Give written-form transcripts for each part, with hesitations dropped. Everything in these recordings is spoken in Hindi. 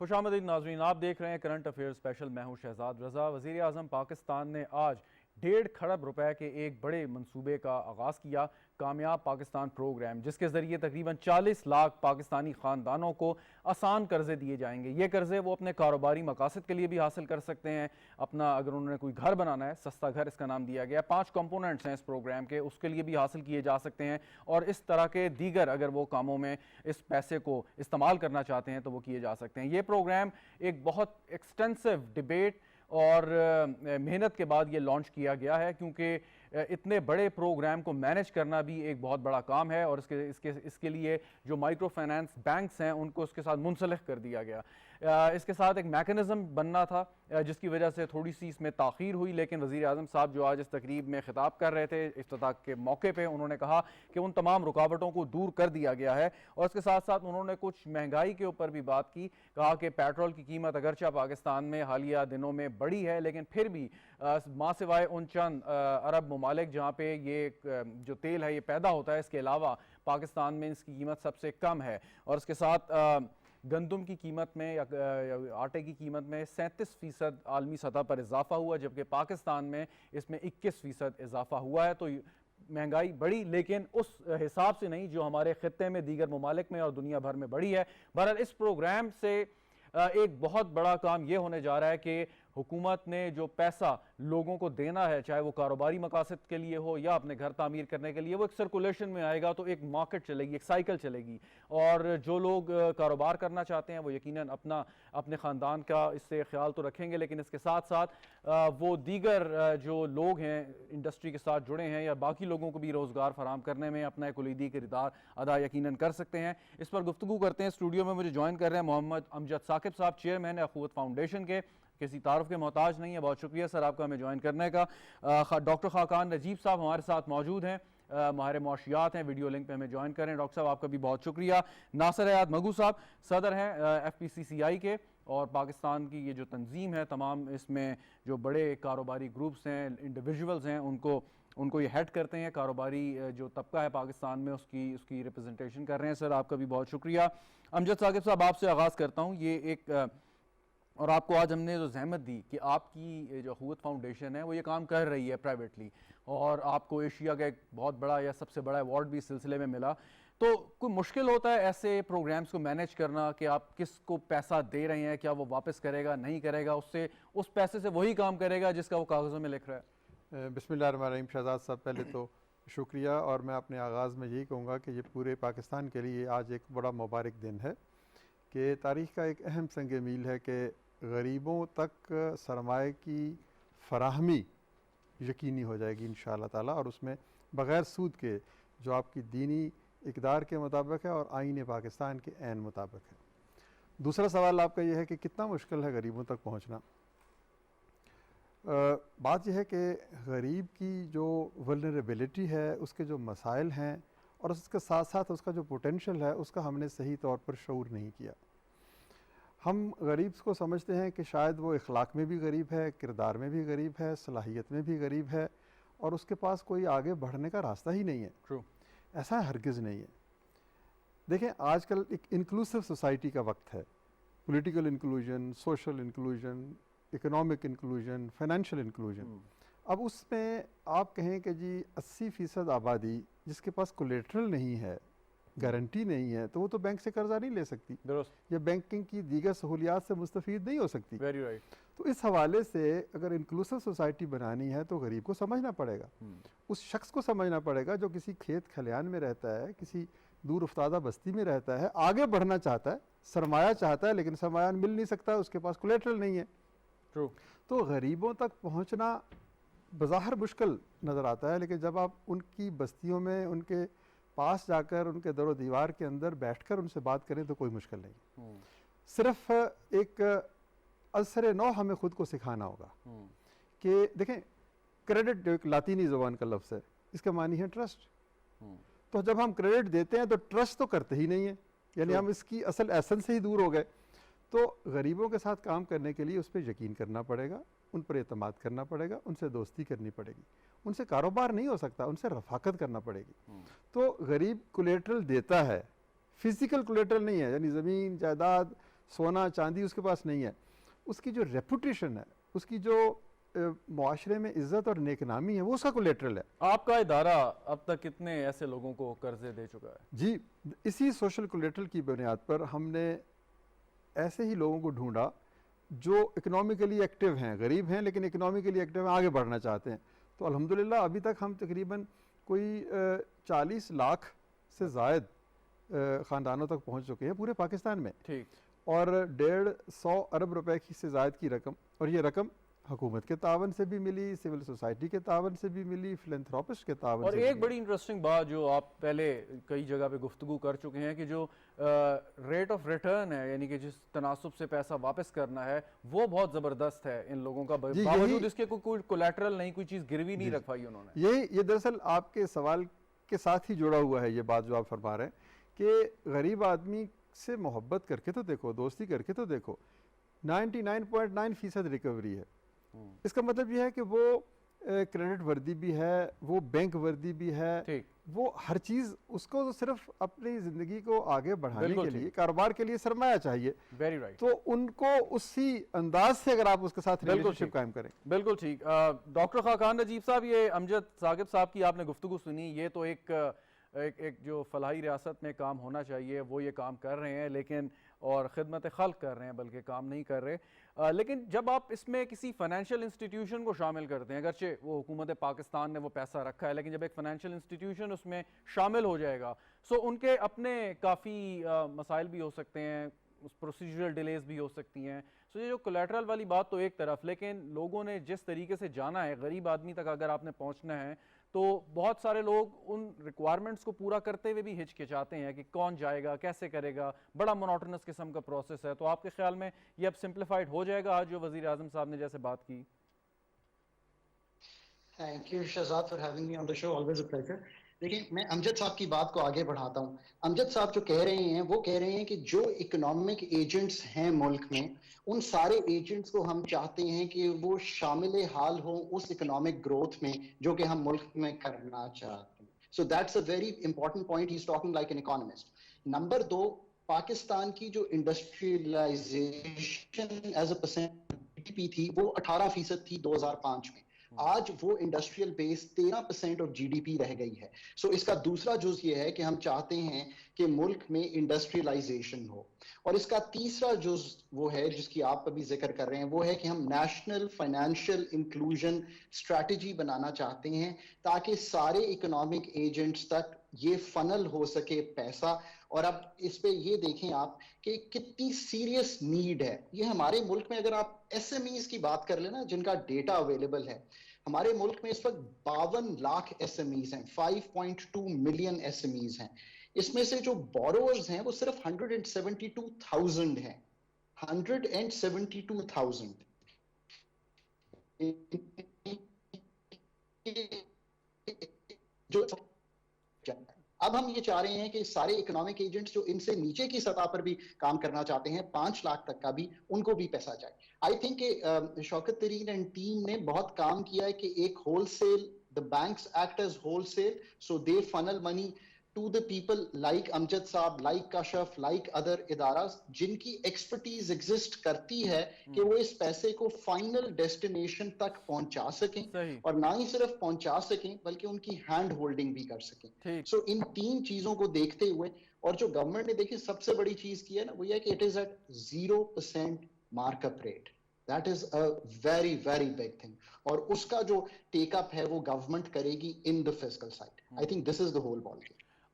खुशामदीद नाज़रीन, आप देख रहे हैं करंट अफेयर स्पेशल। मैं हूं शहजाद रजा। वज़ीर आज़म पाकिस्तान ने आज 1.5 खरब रुपए के एक बड़े मंसूबे का आगाज़ किया, कामयाब पाकिस्तान प्रोग्राम, जिसके ज़रिए तकरीबन 40 लाख पाकिस्तानी ख़ानदानों को आसान कर्जे दिए जाएंगे। ये कर्जे वो अपने कारोबारी मकासद के लिए भी हासिल कर सकते हैं। अपना अगर उन्होंने कोई घर बनाना है, सस्ता घर इसका नाम दिया गया, 5 कंपोनेंट्स हैं इस प्रोग्राम के, उसके लिए भी हासिल किए जा सकते हैं। और इस तरह के दीगर अगर वो कामों में इस पैसे को इस्तेमाल करना चाहते हैं तो वो किए जा सकते हैं। ये प्रोग्राम एक बहुत एक्सटेंसिव डिबेट और मेहनत के बाद ये लॉन्च किया गया है, क्योंकि इतने बड़े प्रोग्राम को मैनेज करना भी एक बहुत बड़ा काम है। और इसके लिए जो माइक्रो फाइनेंस बैंक्स हैं उनको उसके साथ मुंसलिक कर दिया गया। इसके साथ एक मैकेनिज्म बनना था, जिसकी वजह से थोड़ी सी इसमें ताख़ीर हुई। लेकिन वज़ीर आज़म साहब जो आज इस तकरीब में खिताब कर रहे थे इफ्तिताह के मौके पर, उन्होंने कहा कि उन तमाम रुकावटों को दूर कर दिया गया है। और इसके साथ साथ उन्होंने कुछ महंगाई के ऊपर भी बात की। कहा कि पेट्रोल की कीमत अगरचा पाकिस्तान में हालिया दिनों में बढ़ी है, लेकिन फिर भी माँ सिवाय उन चंद अरब ममालिक जहाँ पे ये जो तेल है ये पैदा होता है, इसके अलावा पाकिस्तान में इसकी कीमत सबसे कम है। और इसके साथ गंदम की कीमत में या आटे की कीमत में 37% आलमी सतह पर इजाफा हुआ, जबकि पाकिस्तान में इसमें 21% इजाफा हुआ है। तो महंगाई बढ़ी, लेकिन उस हिसाब से नहीं जो हमारे खित्ते में दीगर ममालिक में और दुनिया भर में बढ़ी है। बहरहाल इस प्रोग्राम से एक बहुत बड़ा काम यह होने जा रहा है कि हुकूमत ने जो पैसा लोगों को देना है, चाहे वो कारोबारी मकासद के लिए हो या अपने घर तामीर करने के लिए, वो एक सर्कुलेशन में आएगा, तो एक मार्केट चलेगी, एक साइकिल चलेगी। और जो लोग कारोबार करना चाहते हैं वो यकीनन अपने ख़ानदान का इससे ख्याल तो रखेंगे, लेकिन इसके साथ साथ वो दीगर जो लोग हैं इंडस्ट्री के साथ जुड़े हैं या बाकी लोगों को भी रोज़गार फराहम करने में अपना कुलीदी किरदार अदा यकीनन कर सकते हैं। इस पर गुफ्तगू करते हैं। स्टूडियो में मुझे ज्वाइन कर रहे हैं मोहम्मद अमजद साकिब साहब, चेयरमैन अखुवत फाउंडेशन के। किसी तारुफ के मोहताज नहीं है, बहुत शुक्रिया सर आपका हमें ज्वाइन करने का। डॉक्टर खाकान नजीब साहब हमारे साथ मौजूद हैं, माहिर मुआशियात हैं, वीडियो लिंक पे हमें ज्वाइन करें। डॉक्टर साहब आपका भी बहुत शुक्रिया। नासिर हयात मगू साहब सदर हैं FPCCI के, और पाकिस्तान की ये जो तंजीम है तमाम इसमें जो बड़े कारोबारी ग्रुप्स हैं, इंडिविजुअल्स हैं, उनको ये हेड करते हैं। कारोबारी जो तबका है पाकिस्तान में उसकी रिप्रेजेंटेशन कर रहे हैं। सर आपका भी बहुत शुक्रिया। अमजद साकिब साहब आपसे आगाज़ करता हूँ। ये एक और आपको आज हमने जो जहमत दी कि आपकी जो अखुवत फाउंडेशन है वो ये काम कर रही है प्राइवेटली, और आपको एशिया का एक बहुत बड़ा या सबसे बड़ा अवार्ड भी इस सिलसिले में मिला, तो कोई मुश्किल होता है ऐसे प्रोग्राम्स को मैनेज करना कि आप किसको पैसा दे रहे हैं, क्या वो वापस करेगा नहीं करेगा, उससे उस पैसे से वही काम करेगा जिसका वो कागज़ों में लिख रहा है? बिस्मिल्लाहिर्रहमानिर्रहीम। शहजाद साहब पहले तो शुक्रिया, और मैं अपने आगाज़ में यही कहूँगा कि ये पूरे पाकिस्तान के लिए आज एक बड़ा मुबारक दिन है कि तारीख़ का एक अहम संग मील है कि गरीबों तक सरमाए की फराहमी यकीनी हो जाएगी इंशाअल्लाह ताला, और उसमें बग़ैर सूद के, जो आपकी दीनी इक़दार के मुताबिक है और आईन पाकिस्तान के ऐन मुताबिक है। दूसरा सवाल आपका यह है कि कितना मुश्किल है गरीबों तक पहुँचना। बात यह है कि गरीब की जो वल्नरेबिलिटी है, उसके जो मसाइल हैं और उसके साथ साथ उसका जो पोटेंशल है, उसका हमने सही तौर पर शऊर नहीं किया। हम गरीब को समझते हैं कि शायद वो इखलाक में भी गरीब है, किरदार में भी गरीब है, सलाहियत में भी गरीब है, और उसके पास कोई आगे बढ़ने का रास्ता ही नहीं है। ट्रू, ऐसा हरगिज़ नहीं है। देखें, आजकल एक इंक्लूसिव सोसाइटी का वक्त है। Political inclusion, social inclusion, economic inclusion, financial inclusion. अब उसमें आप कहें कि जी 80% आबादी जिसके पास कोलेटरल नहीं है, गारंटी नहीं है, तो वो तो बैंक से कर्जा नहीं ले सकती या बैंकिंग की दीगर सहूलियात से मुस्तफ़ीद नहीं हो सकती। Very right. तो इस हवाले से अगर इंक्लूसिव सोसाइटी बनानी है तो गरीब को समझना पड़ेगा, उस शख्स को समझना पड़ेगा जो किसी खेत खलियान में रहता है, किसी दूर उफ्तादा बस्ती में रहता है, आगे बढ़ना चाहता है, सरमाया चाहता है, लेकिन सरमाया मिल नहीं सकता, उसके पास कोलेटरल नहीं है। ट्रू। तो गरीबों तक पहुँचना बज़ाहिर मुश्किल नज़र आता है, लेकिन जब आप उनकी बस्तियों में उनके पास जाकर उनके दरो दीवार के अंदर बैठकर उनसे बात करें तो कोई मुश्किल नहीं। सिर्फ एक असर नौ हमें खुद को सिखाना होगा कि देखें, क्रेडिट एक लातीनी ज़ुबान का लफ्ज़ है, इसका मानी है ट्रस्ट। तो जब हम क्रेडिट देते हैं तो ट्रस्ट तो करते ही नहीं है, यानी हम इसकी असल एसेंस से ही दूर हो गए। तो गरीबों के साथ काम करने के लिए उस पर यकीन करना पड़ेगा, उन पर एतमाद करना पड़ेगा, उनसे दोस्ती करनी पड़ेगी। उनसे कारोबार नहीं हो सकता, उनसे रफाकत करना पड़ेगी। तो गरीब कोलेटरल देता है, फिजिकल कोलेटरल नहीं है, यानी ज़मीन जायदाद सोना चांदी उसके पास नहीं है, उसकी जो रेपुटेशन है, उसकी जो मुआशरे में इज्जत और नेकनामी है, वो उसका कोलेटरल है। आपका इदारा अब तक कितने ऐसे लोगों को कर्जे दे चुका है? जी, इसी सोशल कोलेटरल की बुनियाद पर हमने ऐसे ही लोगों को ढूंढा जो इकोनॉमिकली एक्टिव हैं, गरीब हैं लेकिन इकोनॉमिकली एक्टिव हैं, आगे बढ़ना चाहते हैं। तो अल्हम्दुलिल्लाह अभी तक हम तकरीबन कोई 40 लाख से ज़ायद ख़ानदानों तक पहुंच चुके हैं पूरे पाकिस्तान में। ठीक। और 150 अरब रुपए की से ज़ायद की रकम, और ये रकम हुकूमत के तावन से भी मिली, सिविल सोसाइटी के तावन से भी मिली, फिलैंथ्रोपिस्ट के तावन और से भी एक मिली। बड़ी इंटरेस्टिंग बात जो आप पहले कई जगह पे गुफ्तगू कर चुके हैं कि जो रेट ऑफ रिटर्न है, यानी कि जिस तनासुब से पैसा वापस करना है, वो बहुत ज़बरदस्त है इन लोगों का, जी, बावजूद इसके कोई कोलैटरल नहीं, कोई चीज़ गिरवी नहीं रखवाई उन्होंने। ये दरअसल आपके सवाल के साथ ही जुड़ा हुआ है ये बात जो आप फरमा रहे हैं कि गरीब आदमी से मोहब्बत करके तो देखो, दोस्ती करके तो देखो, 99.9% रिकवरी है। इसका मतलब यह है कि वो क्रेडिट वर्दी भी है, वो बैंक वर्दी भी है, वो हर चीज़ उसको तो सिर्फ अपनी ज़िंदगी को आगे बढ़ाने के लिए, कारोबार के लिए सरमाया चाहिए। Very right. तो उनको उसी अंदाज से अगर आप उसके साथ रिलेशनशिप कायम करें। बिल्कुल ठीक। डॉक्टर खाकान नजीब साहब, ये अमजद साकिब साहब की आपने गुफ्तगू सुनी, ये तो एक जो फलाही रियासत में काम होना चाहिए वो ये काम कर रहे हैं, लेकिन और खिदमत खल्क कर रहे हैं, बल्कि काम नहीं कर रहे। लेकिन जब आप इसमें किसी फाइनेंशियल इंस्टीट्यूशन को शामिल करते हैं, अगरचे वो हुकूमत पाकिस्तान ने वो पैसा रखा है, लेकिन जब एक फाइनेंशियल इंस्टीट्यूशन उसमें शामिल हो जाएगा, सो उनके अपने काफ़ी मसाइल भी हो सकते हैं, उस प्रोसीजरल डिलेज भी हो सकती हैं। सो ये जो कोलैटरल वाली बात तो एक तरफ, लेकिन लोगों ने जिस तरीके से जाना है, गरीब आदमी तक अगर आपने पहुंचना है, तो बहुत सारे लोग उन रिक्वायरमेंट्स को पूरा करते हुए भी हिचकिचाते हैं कि कौन जाएगा, कैसे करेगा, बड़ा मोनोटोनस किस्म का प्रोसेस है। तो आपके ख्याल में ये अब सिंप्लीफाइड हो जाएगा आज जो वज़ीर आज़म साहब ने जैसे बात की? Thank you Shahzad for having me on the show, always a pleasure. देखिए, मैं अमजद साहब की बात को आगे बढ़ाता हूँ। अमजद साहब जो कह रहे हैं वो कह रहे हैं कि जो इकोनॉमिक एजेंट्स हैं मुल्क में, उन सारे एजेंट्स को हम चाहते हैं कि वो शामिल हाल हो उस इकोनॉमिक ग्रोथ में जो कि हम मुल्क में करना चाहते हैं। So that's a very important point, he is talking like an economist. Number 2, Pakistan की जो industrialization as a percent GDP थी वो 18% थी 2005 में। आज वो इंडस्ट्रियल बेस 13% ऑफ जीडीपी रह गई है। सो इसका दूसरा जुज ये है कि हम चाहते हैं कि मुल्क में इंडस्ट्रियलाइजेशन हो। और इसका तीसरा जुज वो है जिसकी आप अभी जिक्र कर रहे हैं, वो है कि हम नेशनल फाइनेंशियल इंक्लूजन स्ट्रैटेजी बनाना चाहते हैं ताकि सारे इकोनॉमिक एजेंट्स तक ये फनल हो सके पैसा। और अब इस पे ये देखें आप कि कितनी सीरियस नीड है ये हमारे मुल्क में। अगर आप एसएमईज की बात कर लेना जिनका डेटा अवेलेबल है, हमारे मुल्क में इस वक्त 52 लाख एसएमईज हैं, 5.2 मिलियन एसएमईज हैं। इसमें से जो बोरोवर्स हैं वो सिर्फ 172,000 हैं, 172,000। जो अब हम ये चाह रहे हैं कि सारे इकोनॉमिक एजेंट्स जो इनसे नीचे की सतह पर भी काम करना चाहते हैं, 5 लाख तक का भी, उनको भी पैसा जाए। आई थिंक शौकत तरीन एंड टीम ने बहुत काम किया है कि एक wholesale, the banks act as wholesale, so they funnel money to the people like Amjad साहब, like Kashaf, like other इदारास जिनकी एक्सपर्टीज एग्जिस्ट करती है कि वो इस पैसे को फाइनल डेस्टिनेशन तक पहुंचा सकें, और ना ही सिर्फ पहुंचा सकें बल्कि उनकी हैंड होल्डिंग भी कर सकें। सो इन 3 चीजों को देखते हुए, और जो गवर्नमेंट ने देखिए सबसे बड़ी चीज की है ना, वो ये कि it is at 0% markup rate. That is a very very big thing, और उसका जो टेकअप है वो गवर्नमेंट करेगी in the fiscal side. I think this is the whole ball.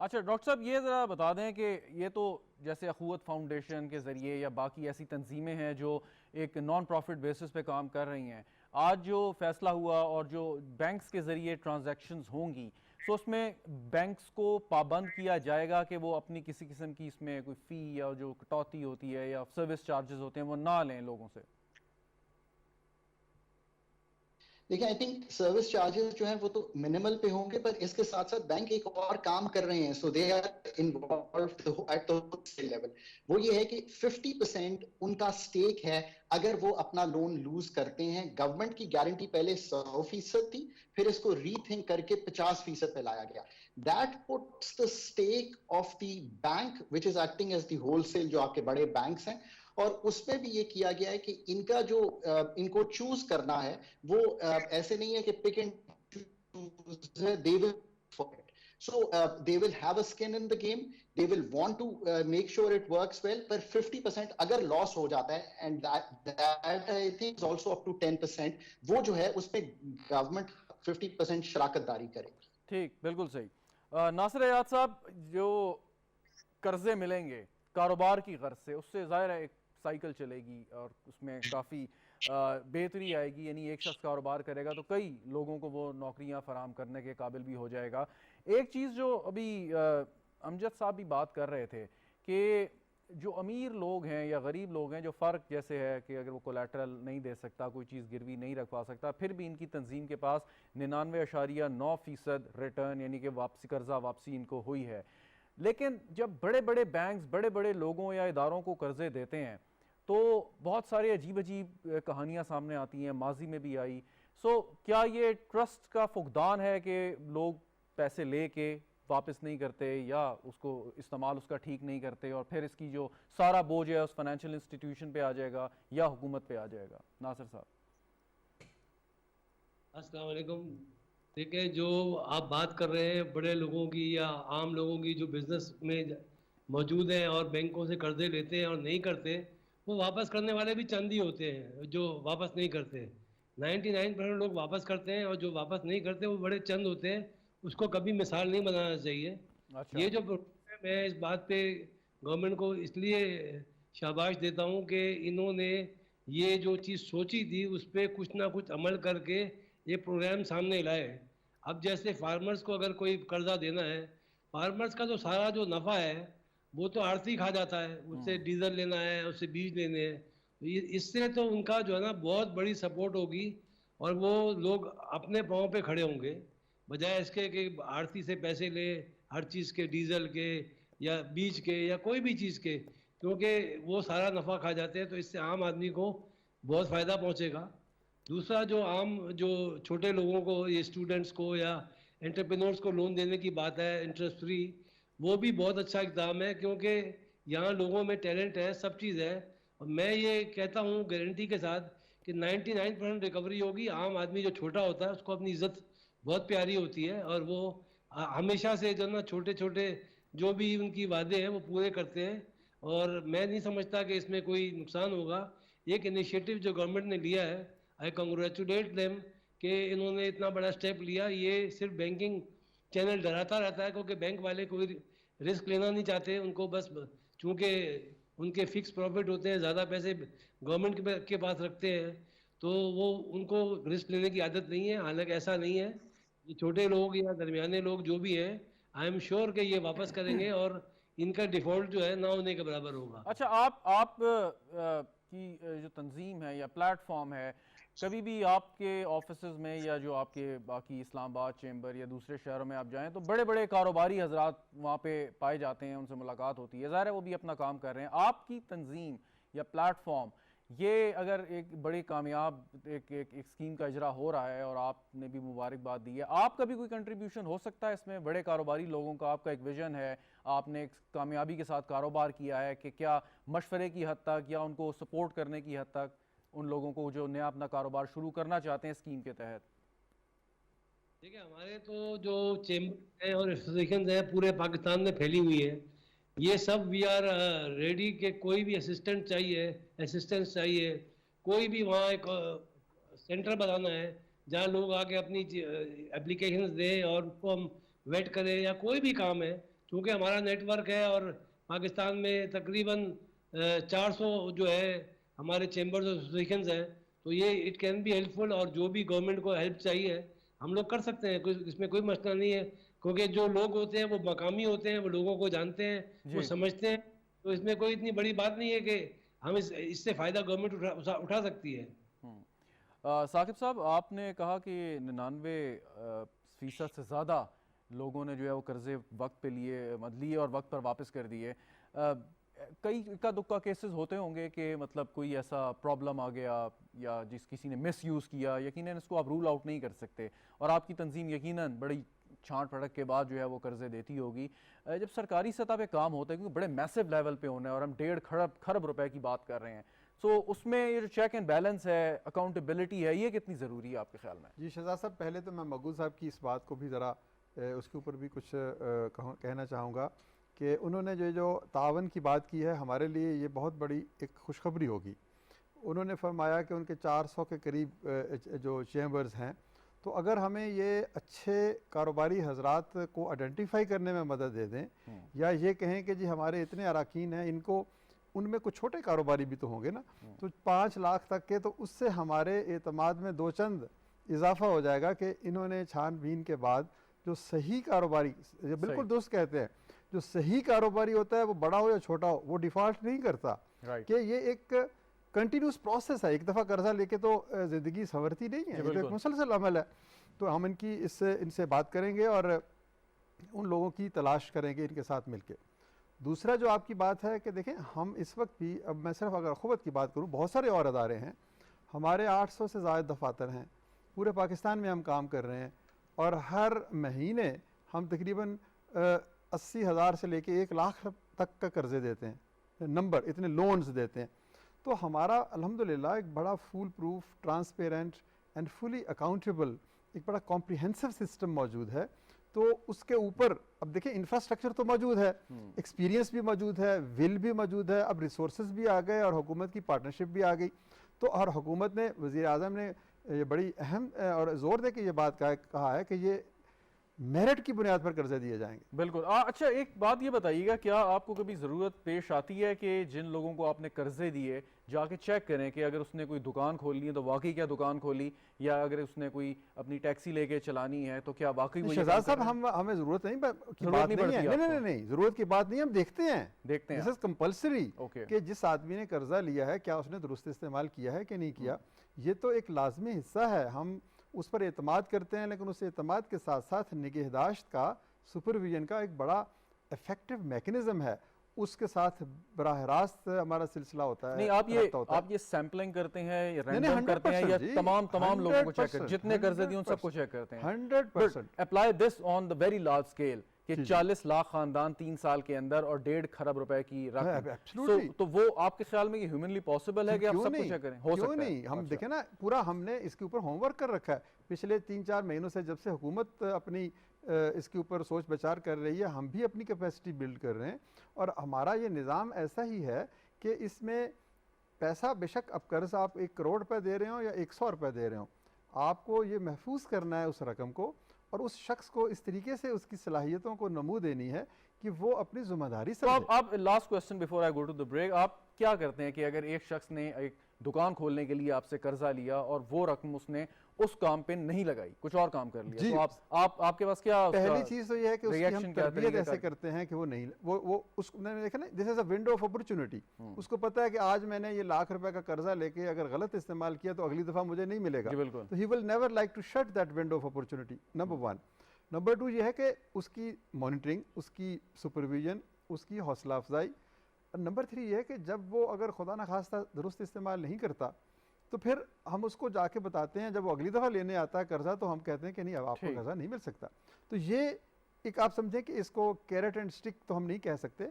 अच्छा डॉक्टर साहब, ये ज़रा बता दें कि ये तो जैसे अखुवत फाउंडेशन के ज़रिए या बाकी ऐसी तंजीमें हैं जो एक नॉन प्रॉफिट बेसिस पे काम कर रही हैं, आज जो फैसला हुआ और जो बैंक्स के ज़रिए ट्रांजैक्शंस होंगी, सो उसमें बैंक्स को पाबंद किया जाएगा कि वो अपनी किसी किस्म की इसमें कोई फ़ी या जो कटौती होती है या सर्विस चार्जेस होते हैं वो ना लें लोगों से? देखिए, आई थिंक सर्विस चार्जेस जो हैं वो तो मिनिमल पे होंगे, पर इसके साथ साथ बैंक एक और काम कर रहे हैं। So they are involved at the wholesale level. वो ये है कि 50% उनका स्टेक है अगर वो अपना लोन लूज करते हैं। गवर्नमेंट की गारंटी पहले 100% थी, फिर इसको रीथिंक करके 50% पे लाया गया। That puts the stake of the bank which is acting as the wholesale, जो आपके बड़े बैंक्स हैं, और उसमें भी ये किया गया है कि इनका जो इनको चूज करना है वो ऐसे नहीं है कि पिक एंड चूज है, they will for it. So they will have a skin in the game. They will want to make sure it works well. पर 50% अगर लॉस हो जाता है, and that I think is also up to 10%, वो जो है उसमें गवर्नमेंट 50% शराकतदारी करेगी। ठीक, बिल्कुल सही। नासिर हयात साहब, जो कर्जे मिलेंगे कारोबार की गर्ज से, उससे ज़ाहिर है एक साइकिल चलेगी और उसमें काफ़ी बेहतरी आएगी। यानी एक शख्स कारोबार करेगा तो कई लोगों को वो नौकरियां फराम करने के काबिल भी हो जाएगा। एक चीज़ जो अभी अमजद साहब भी बात कर रहे थे कि जो अमीर लोग हैं या गरीब लोग हैं, जो फ़र्क जैसे है कि अगर वो कोलेटरल नहीं दे सकता, कोई चीज़ गिरवी नहीं रखवा सकता, फिर भी इनकी तंजीम के पास 99.9% रिटर्न यानी कि वापसी, कर्जा वापसी इनको हुई है। लेकिन जब बड़े बड़े बैंक्स बड़े बड़े लोगों या इदारों को कर्जे देते हैं तो बहुत सारी अजीब अजीब कहानियाँ सामने आती हैं, माजी में भी आई। सो क्या ये ट्रस्ट का फुकदान है कि लोग पैसे लेके वापस नहीं करते या उसको इस्तेमाल उसका ठीक नहीं करते और फिर इसकी जो सारा बोझ है उस फाइनेंशियल इंस्टीट्यूशन पे आ जाएगा या हुकूमत पे आ जाएगा? नासिर साहब। अस्सलाम वालेकुम। ठीक है, जो आप बात कर रहे हैं बड़े लोगों की या आम लोगों की जो बिजनेस में मौजूद हैं और बैंकों से कर्जे लेते हैं और नहीं करते, वो वापस करने वाले भी चंद ही होते हैं जो वापस नहीं करते। 99% लोग वापस करते हैं और जो वापस नहीं करते वो बड़े चंद होते हैं। उसको कभी मिसाल नहीं बनाना चाहिए। अच्छा। ये जो प्रोग्राम है, मैं इस बात पे गवर्नमेंट को इसलिए शाबाश देता हूँ कि इन्होंने ये जो चीज़ सोची थी उस पर कुछ ना कुछ अमल करके ये प्रोग्राम सामने लाए। अब जैसे फार्मर्स को अगर कोई कर्जा देना है, फार्मर्स का तो सारा जो नफ़ा है वो तो आड़ती खा जाता है, उससे डीजल लेना है, उससे बीज लेने हैं, तो ये इससे तो उनका जो है ना बहुत बड़ी सपोर्ट होगी और वो लोग अपने पाँव पे खड़े होंगे, बजाय इसके कि आड़ती से पैसे ले हर चीज़ के, डीजल के या बीज के या कोई भी चीज़ के, क्योंकि वो सारा नफ़ा खा जाते हैं। तो इससे आम आदमी को बहुत फ़ायदा पहुँचेगा। दूसरा, जो छोटे लोगों को, ये स्टूडेंट्स को या एंटरप्रेन्योर्स को लोन देने की बात है इंटरेस्ट फ्री, वो भी बहुत अच्छा इक़दाम है क्योंकि यहाँ लोगों में टैलेंट है, सब चीज़ है। और मैं ये कहता हूँ गारंटी के साथ कि 99% रिकवरी होगी। आम आदमी जो छोटा होता है उसको अपनी इज़्ज़त बहुत प्यारी होती है और वो हमेशा से जो ना छोटे छोटे जो भी उनकी वादे हैं वो पूरे करते हैं और मैं नहीं समझता कि इसमें कोई नुकसान होगा। एक इनिशिएटिव जो गवर्नमेंट ने लिया है, आई कंग्रेचुलेट देम कि इन्होंने इतना बड़ा स्टेप लिया। ये सिर्फ बैंकिंग चैनल डराता रहता है क्योंकि बैंक वाले कोई रिस्क लेना नहीं चाहते, उनको बस चूँकि उनके फिक्स प्रॉफिट होते हैं, ज़्यादा पैसे गवर्नमेंट के पास रखते हैं, तो वो उनको रिस्क लेने की आदत नहीं है। हालांकि ऐसा नहीं है, ये छोटे लोग या दरमियाने लोग जो भी हैं, आई एम श्योर कि ये वापस करेंगे और इनका डिफ़ॉल्ट जो है ना होने के बराबर होगा। अच्छा, आप की जो तंजीम है या प्लेटफॉर्म है, कभी भी आपके ऑफिसेज में या जो आपके बाकी इस्लामाबाद चेंबर या दूसरे शहरों में आप जाएं तो बड़े बड़े कारोबारी हजरात वहाँ पे पाए जाते हैं, उनसे मुलाकात होती है, ज़ाहिर है वो भी अपना काम कर रहे हैं। आपकी तंजीम या प्लेटफॉर्म ये अगर एक बड़ी कामयाब एक स्कीम का इजरा हो रहा है और आपने भी मुबारकबाद दी है, आपका भी कोई कंट्रीब्यूशन हो सकता है इसमें? बड़े कारोबारी लोगों का आपका एक विजन है, आपने एक कामयाबी के साथ कारोबार किया है, कि क्या मशवरे की हद तक या उनको सपोर्ट करने की हद तक उन लोगों को जो नया अपना कारोबार शुरू करना चाहते हैं स्कीम के तहत? देखिए, हमारे तो जो चेंबर हैं और एसोसिएशन हैं पूरे पाकिस्तान में फैली हुई है। ये सब वी आर रेडी के कोई भी असिस्टेंस चाहिए, कोई भी वहाँ एक सेंटर बनाना है जहाँ लोग आके अपनी एप्लीकेशंस दें और उसको हम वेट करें, या कोई भी काम है। क्योंकि हमारा नेटवर्क है और पाकिस्तान में तकरीबन 400 जो है हमारे चेंबर्स और एसोसिएशंस हैं, तो ये इट कैन बी हेल्पफुल और जो भी गवर्नमेंट को हेल्प चाहिए हम लोग कर सकते हैं, इसमें कोई मसला नहीं है। क्योंकि जो लोग होते हैं वो मकामी होते हैं, वो लोगों को जानते हैं, वो समझते हैं, तो इसमें कोई इतनी बड़ी बात नहीं है कि हम इससे फ़ायदा गवर्नमेंट उठा सकती है। साकिब साहब, आपने कहा कि 99% से ज़्यादा लोगों ने जो है वो कर्जे वक्त पे लिए और वक्त पर वापस कर दिए। कई इक्का दुक्का केसेस होते होंगे कि मतलब कोई ऐसा प्रॉब्लम आ गया या किसी ने मिस यूज़ किया, यकीनन इसको आप रूल आउट नहीं कर सकते और आपकी तंजीम यकीनन बड़ी छांट फटक के बाद जो है वो कर्जे देती होगी। जब सरकारी सतह पे काम होता है, क्योंकि बड़े मैसिव लेवल पे होना है और हम 1.5 खरब रुपए की बात कर रहे हैं, सो उसमें ये जो चेक एंड बैलेंस है, अकाउंटेबिलिटी है, ये कितनी ज़रूरी है आपके ख्याल में? जी शहजाद साहब, पहले तो मैं मकबूल साहब की इस बात को भी ज़रा उसके ऊपर भी कुछ कहना चाहूँगा कि उन्होंने जो तावन की बात की है, हमारे लिए ये बहुत बड़ी एक खुशखबरी होगी। उन्होंने फरमाया कि उनके 400 के करीब जो चैम्बर्स हैं, तो अगर हमें ये अच्छे कारोबारी हजरात को आइडेंटिफाई करने में मदद दे दें, या ये कहें कि जी हमारे इतने अरकान हैं, इनको उनमें कुछ छोटे कारोबारी भी तो होंगे ना, तो 5 लाख तक के, तो उससे हमारे एतमाद में दो चंद इजाफा हो जाएगा कि इन्होंने छानबीन के बाद जो सही कारोबारी, बिल्कुल दुरुस्त कहते हैं, जो सही कारोबारी होता है वो बड़ा हो या छोटा हो, वो डिफ़ॉल्ट नहीं करता कि ये एक कंटिन्यूस प्रोसेस है। एक दफ़ा कर्जा लेके तो ज़िंदगी संवरती नहीं है, ये तो एक मुसलसल अमल है। तो हम इनसे बात करेंगे और उन लोगों की तलाश करेंगे इनके साथ मिलके। दूसरा जो आपकी बात है कि देखें, हम इस वक्त भी, अब मैं सिर्फ अगर अखुवत की बात करूँ, बहुत सारे और अदारे हैं, हमारे 800 से ज़्यादा दफातर हैं, पूरे पाकिस्तान में हम काम कर रहे हैं, और हर महीने हम तकरीबन 80,000 से लेके 1 लाख तक का कर्जे देते हैं, नंबर इतने लोन्स देते हैं। तो हमारा अल्हम्दुलिल्लाह एक बड़ा full proof, transparent and fully accountable एक बड़ा कॉम्प्रिहेंसिव सिस्टम मौजूद है। तो उसके ऊपर अब देखिए, इंफ्रास्ट्रक्चर तो मौजूद है, एक्सपीरियंस भी मौजूद है, विल भी मौजूद है, अब रिसोर्सेज भी आ गए और हुकूमत की पार्टनरशिप भी आ गई। तो और हुकूमत ने, वज़ीर आज़म ने ये बड़ी अहम और ज़ोर दे के ये बात कहा है कि ये मेरिट की बुनियाद पर कर्जे दिए जाएंगे। बिल्कुल। अच्छा, एक बात ये बताइएगा, क्या आपको कभी ज़रूरत पेश आती है कि जिन लोगों को आपने कर्जे दिए जाके चेक करें कि अगर उसने कोई दुकान खोलनी है तो वाकई क्या दुकान खोली, या अगर उसने कोई अपनी टैक्सी लेके चलानी है तो क्या वाकई वो? शहजाद साहब, हमें ज़रूरत नहीं की बात नहीं है, नहीं ज़रूरत की बात नहीं, हम देखते हैं दिस इज कंपल्सरी कि जिस आदमी ने कर्जा लिया है क्या उसने दुरुस्त इस्तेमाल किया है कि नहीं किया, ये तो एक लाजमी हिस्सा है। हम उस पर एतमाद करते हैं, लेकिन उस एतमाद के साथ साथ निगहदाश्त का, सुपरविजन का एक बड़ा इफेक्टिव मैकेनिज्म है, उसके साथ बराह रास्त हमारा सिलसिला होता है। नहीं, आप ये सैंपलिंग करते हैं, रैंडम करते हैं, या तमाम लोगों को चेक करते हैं, जितने कर्जे दिए उन सबको चेक करते हैं? 100%। Apply this on the very large scale कि 40 लाख खानदान 3 साल के अंदर और 1.5 खरब रुपए की रकम, तो वो आपके ख्याल में ये ह्यूमनली पॉसिबल है कि आप सब कुछ चेक करें? हो सकता है। नहीं, हम देखें ना, पूरा हमने इसके ऊपर होमवर्क कर रखा है पिछले 3-4 महीनों से, जब से हुकूमत अपनी इसके ऊपर सोच विचार कर रही है, हम भी अपनी कैपेसिटी बिल्ड कर रहे हैं। और हमारा ये निज़ाम ऐसा ही है कि इसमें पैसा, बेशक अब कर्ज आप 1 करोड़ रुपए दे रहे हो या 100 रुपए दे रहे हो, आपको ये महफूज करना है उस रकम को, और उस शख्स को इस तरीके से उसकी सलाहियतों को नमू देनी है कि वो अपनी जिम्मेदारी से। तो आप last question before I go to the break, आप क्या करते हैं कि अगर एक शख्स ने एक दुकान खोलने के लिए आपसे कर्जा लिया और वो रकम उसने उस काम पे नहीं लगाई, कुछ और काम कर लिया, तो आपके पास क्या? पहली चीज तो ये है कि उसकी हम तरबियत ऐसे करते हैं कि वो नहीं, वो उसने देखा ना, this is a window of opportunity. उसको पता है कि आज मैंने ये लाख रुपए का कर्जा लेके अगर गलत इस्तेमाल किया तो अगली दफा मुझे नहीं मिलेगा, तो he will never like to shut that window of opportunity, number 1। Number 2 ये है कि उसकी मॉनिटरिंग, उसकी सुपरविजन, उसकी हौसला अफजाई। और नंबर 3 ये है कि जब वो अगर खुदा न खास्ता दुरुस्त इस्तेमाल नहीं करता, तो फिर हम उसको जाके बताते हैं, जब वो अगली दफ़ा लेने आता है कर्जा, तो हम कहते हैं कि नहीं, अब आपको कर्जा नहीं मिल सकता। तो ये एक, आप समझें कि इसको कैरेट एंड स्टिक तो हम नहीं कह सकते,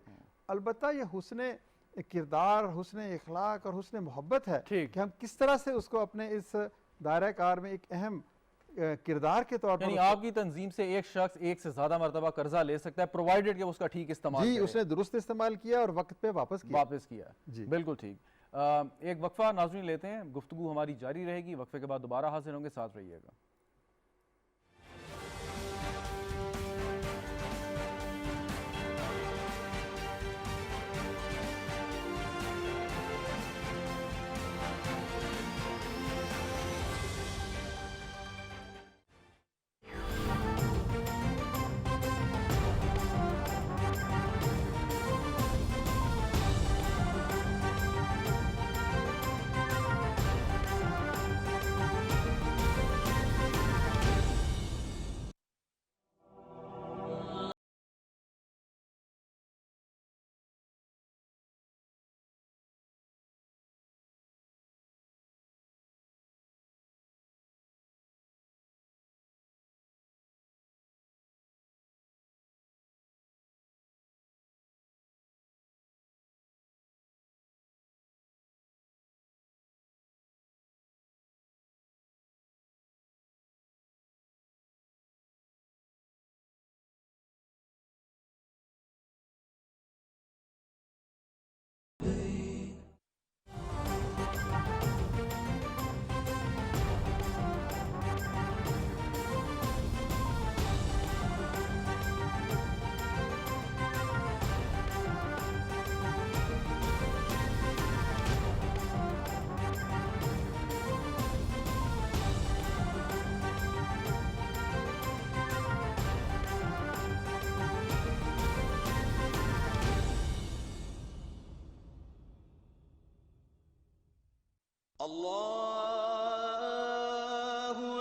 अलबत्ता ये हुस्ने किरदार, हुस्ने इखलाक और हुस्ने मोहब्बत है कि हम किस तरह से उसको अपने इस दायरा कार में एक अहम किरदार के तौर पर। आपकी तंजीम से एक शख्स एक से ज्यादा मरतबा कर्जा ले सकता है, प्रोवाइडेड कि उसका ठीक इस्तेमाल जी, उसने दुरुस्त इस्तेमाल किया और वक्त पे वापस किया जी, बिल्कुल ठीक। एक वक्फा नाज़रीन लेते हैं, गुफ्तगू हमारी जारी रहेगी, वक्फे के बाद दोबारा हाजिर होंगे, साथ रहिएगा। अल्लाहु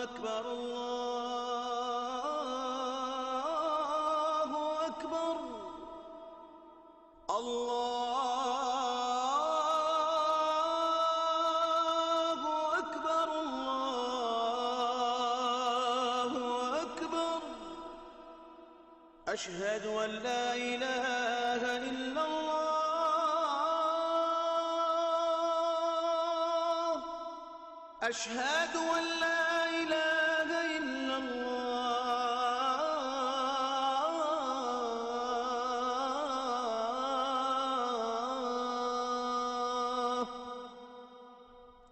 अकबर, अल्लाहु अकबर, अल्लाहु अकबर, अल्लाहु अकबर। अशहदु अन ला इलाहा इल्लल्लाह, अशहदु अन ला इलाहा इल्लल्लाह,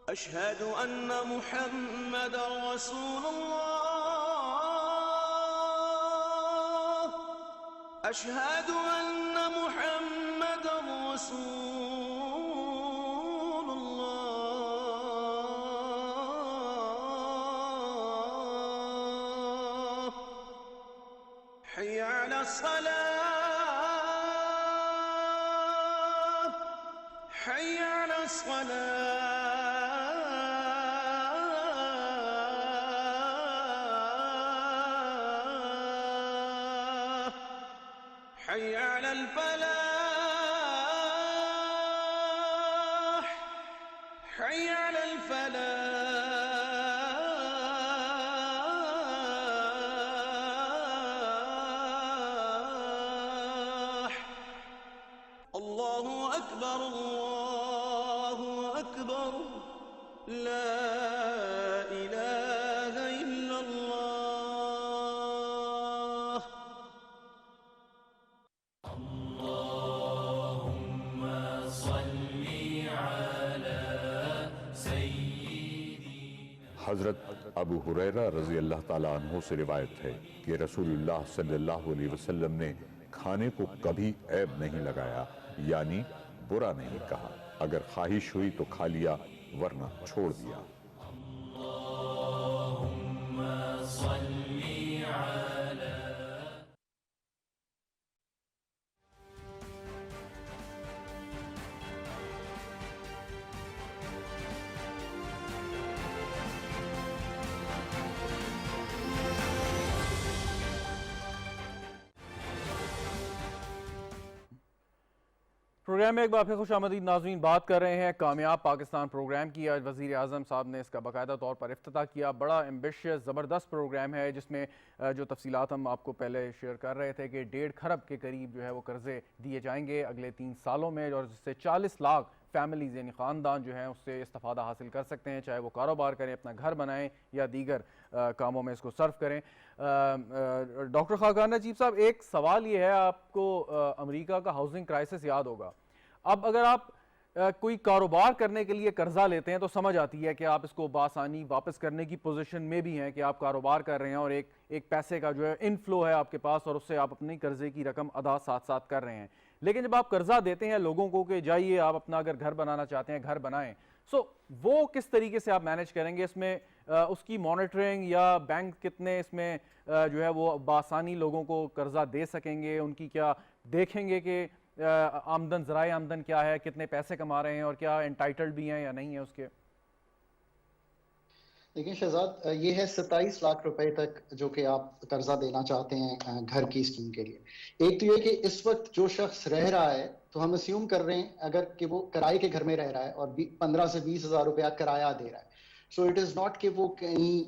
अशहदु अन्न मुहम्मदर रसूलुल्लाह, अशहदु अन्न मुहम्मदर रसूलुल्लाह। हय्य अला सलाह, हय्य अला सलाह, हय्य अलल फलाह, हय्य अलल फलाह। अल्लाहु अकबर, अल्लाहु अकबर, ला इलाहा इल्लल्लाह। हज़रत अबू हुरैरा रज़ी अल्लाह ताला अन्हु से रिवायत है कि रसूलुल्लाह सल्लल्लाहु अलैहि वसल्लम ने खाने को कभी ऐब नहीं लगाया, यानी बुरा नहीं कहा। अगर ख्वाहिश हुई तो खा लिया, वरना छोड़ दिया। प्रोग्राम में एक बार फिर खुश आमदीद नाज़रीन। बात कर रहे हैं कामयाब पाकिस्तान प्रोग्राम की। आज वज़ीर आज़म साहब ने इसका बाकायदा तौर पर इफ्तिताह किया। बड़ा एम्बिशियस ज़बरदस्त प्रोग्राम है, जिसमें जो तफसीलात हम आपको पहले शेयर कर रहे थे कि 1.5 खरब के करीब जो है वो कर्ज़े दिए जाएंगे अगले 3 सालों में, और जिससे 40 लाख फैमिलीज़ यानी ख़ानदान जो हैं उससे इस्तिफ़ादा हासिल कर सकते हैं, चाहे वो कारोबार करें, अपना घर बनाएं या दीगर कामों में इसको सर्व करें। डॉक्टर खाकान नजीब साहब, एक सवाल ये है, आपको अमेरिका का हाउसिंग क्राइसिस याद होगा। अब अगर आप कोई कारोबार करने के लिए कर्जा लेते हैं तो समझ आती है कि आप इसको बासानी वापस करने की पोजीशन में भी हैं कि आप कारोबार कर रहे हैं और एक पैसे का जो है इनफ्लो है आपके पास, और उससे आप अपनी कर्जे की रकम अदा साथ साथ कर रहे हैं। लेकिन जब आप कर्जा देते हैं लोगों को कि जाइए आप अपना अगर घर बनाना चाहते हैं घर बनाएं, सो वो किस तरीके से आप मैनेज करेंगे इसमें? उसकी मॉनिटरिंग या बैंक कितने इसमें जो है वो बासानी लोगों को कर्जा दे सकेंगे? उनकी क्या देखेंगे कि आमदन ज़राए आमदन क्या है, कितने पैसे कमा रहे हैं और क्या एंटाइटल्ड भी हैं या नहीं है उसके? देखिए शहजाद, ये है 27 लाख रुपए तक जो कि आप कर्जा देना चाहते हैं घर की स्कीम के लिए। एक तो ये कि इस वक्त जो शख्स रह रहा है, तो हम अस्यूम कर रहे हैं अगर कि वो किराए के घर में रह रहा है और 15 से 20 हज़ार रुपया किराया दे रहा है, सो इट इज़ नॉट कि वो कहीं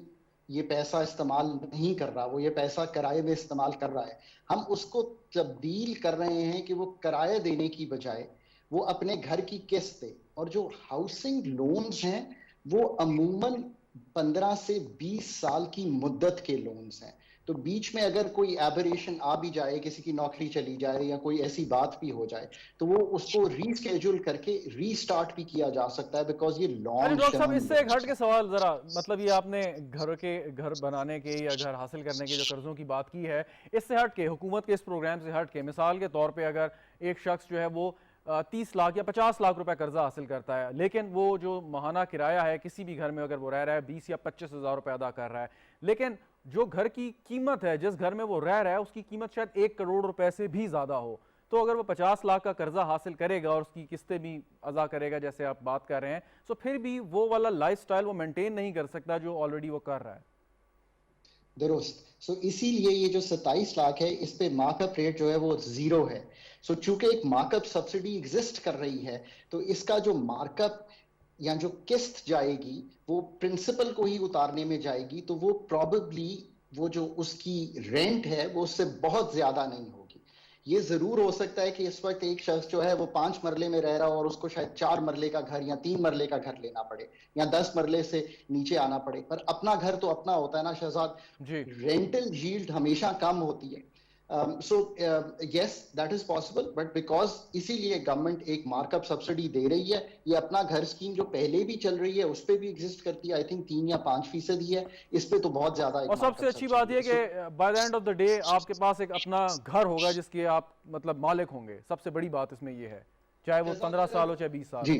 ये पैसा इस्तेमाल नहीं कर रहा, वो ये पैसा किराए में इस्तेमाल कर रहा है। हम उसको तब्दील कर रहे हैं कि वो किराया देने की बजाय वो अपने घर की किस्त दे। और जो हाउसिंग लोन्स हैं वो अमूमन 15 से 20 साल की मुद्दत के लोन्स हैं। तो बीच में अगर कोई एबरेशन आ भी जाए, किसी की नौकरी चली जाए या कोई ऐसी बात भी हो जाए, तो वो उसको रीस्केड्यूल करके रीस्टार्ट भी किया जा सकता है, बिकॉज ये लॉन्ग। डॉक्टर साहब, इससे एक हट के सवाल जरा, मतलब ये आपने घर बनाने के या घर हासिल करने के जो कर्जों की बात की है, इससे हट के, हुकूमत के इस प्रोग्राम से हट के, मिसाल के तौर पर अगर एक शख्स जो है वो 30 लाख या 50 लाख रुपए कर्जा हासिल करता है, लेकिन वो जो माहाना किराया है किसी भी घर में अगर वो रह रहा है 20 या 25 हज़ार रुपए अदा कर रहा है, लेकिन जो घर की कीमत है जिस घर में वो रह रहा है उसकी कीमत शायद 1 करोड़ रुपए से भी ज़्यादा हो, तो अगर वो 50 लाख का कर्जा हासिल करेगा और उसकी किस्तें भी अदा करेगा जैसे आप बात कर रहे हैं, तो फिर भी वो वाला लाइफस्टाइल वो मेंटेन नहीं कर सकता जो ऑलरेडी वो कर रहा है। दुरुस्त। सो इसीलिए ये जो 27 लाख है, इस पे मार्कअप रेट जो है वो 0 है। सो चूंकि एक मार्कअप सब्सिडी एग्जिस्ट कर रही है, तो इसका जो मार्कअप या जो किस्त जाएगी वो प्रिंसिपल को ही उतारने में जाएगी, तो वो प्रॉबेबली वो जो उसकी रेंट है वो उससे बहुत ज्यादा नहीं होगी। ये जरूर हो सकता है कि इस वक्त एक शख्स जो है वो 5 मरले में रह रहा हो और उसको शायद 4 मरले का घर या 3 मरले का घर लेना पड़े या 10 मरले से नीचे आना पड़े, पर अपना घर तो अपना होता है ना शहजाद। जी रेंटल यील्ड हमेशा कम होती है। So yes that is possible, but because इसीलिए गवर्नमेंट एक मार्कअप सब्सिडी दे रही है। ये अपना घर स्कीम जो पहले भी चल रही है उस पर भी एग्जिस्ट करती है, आई थिंक 3 या 5% ही है, इस पे तो बहुत ज्यादा। और सबसे अच्छी बात यह कि by the end of the day आपके पास एक अपना घर होगा जिसके आप मतलब मालिक होंगे। सबसे बड़ी बात इसमें ये है, चाहे वो 15 साल हो चाहे 20 साल। जी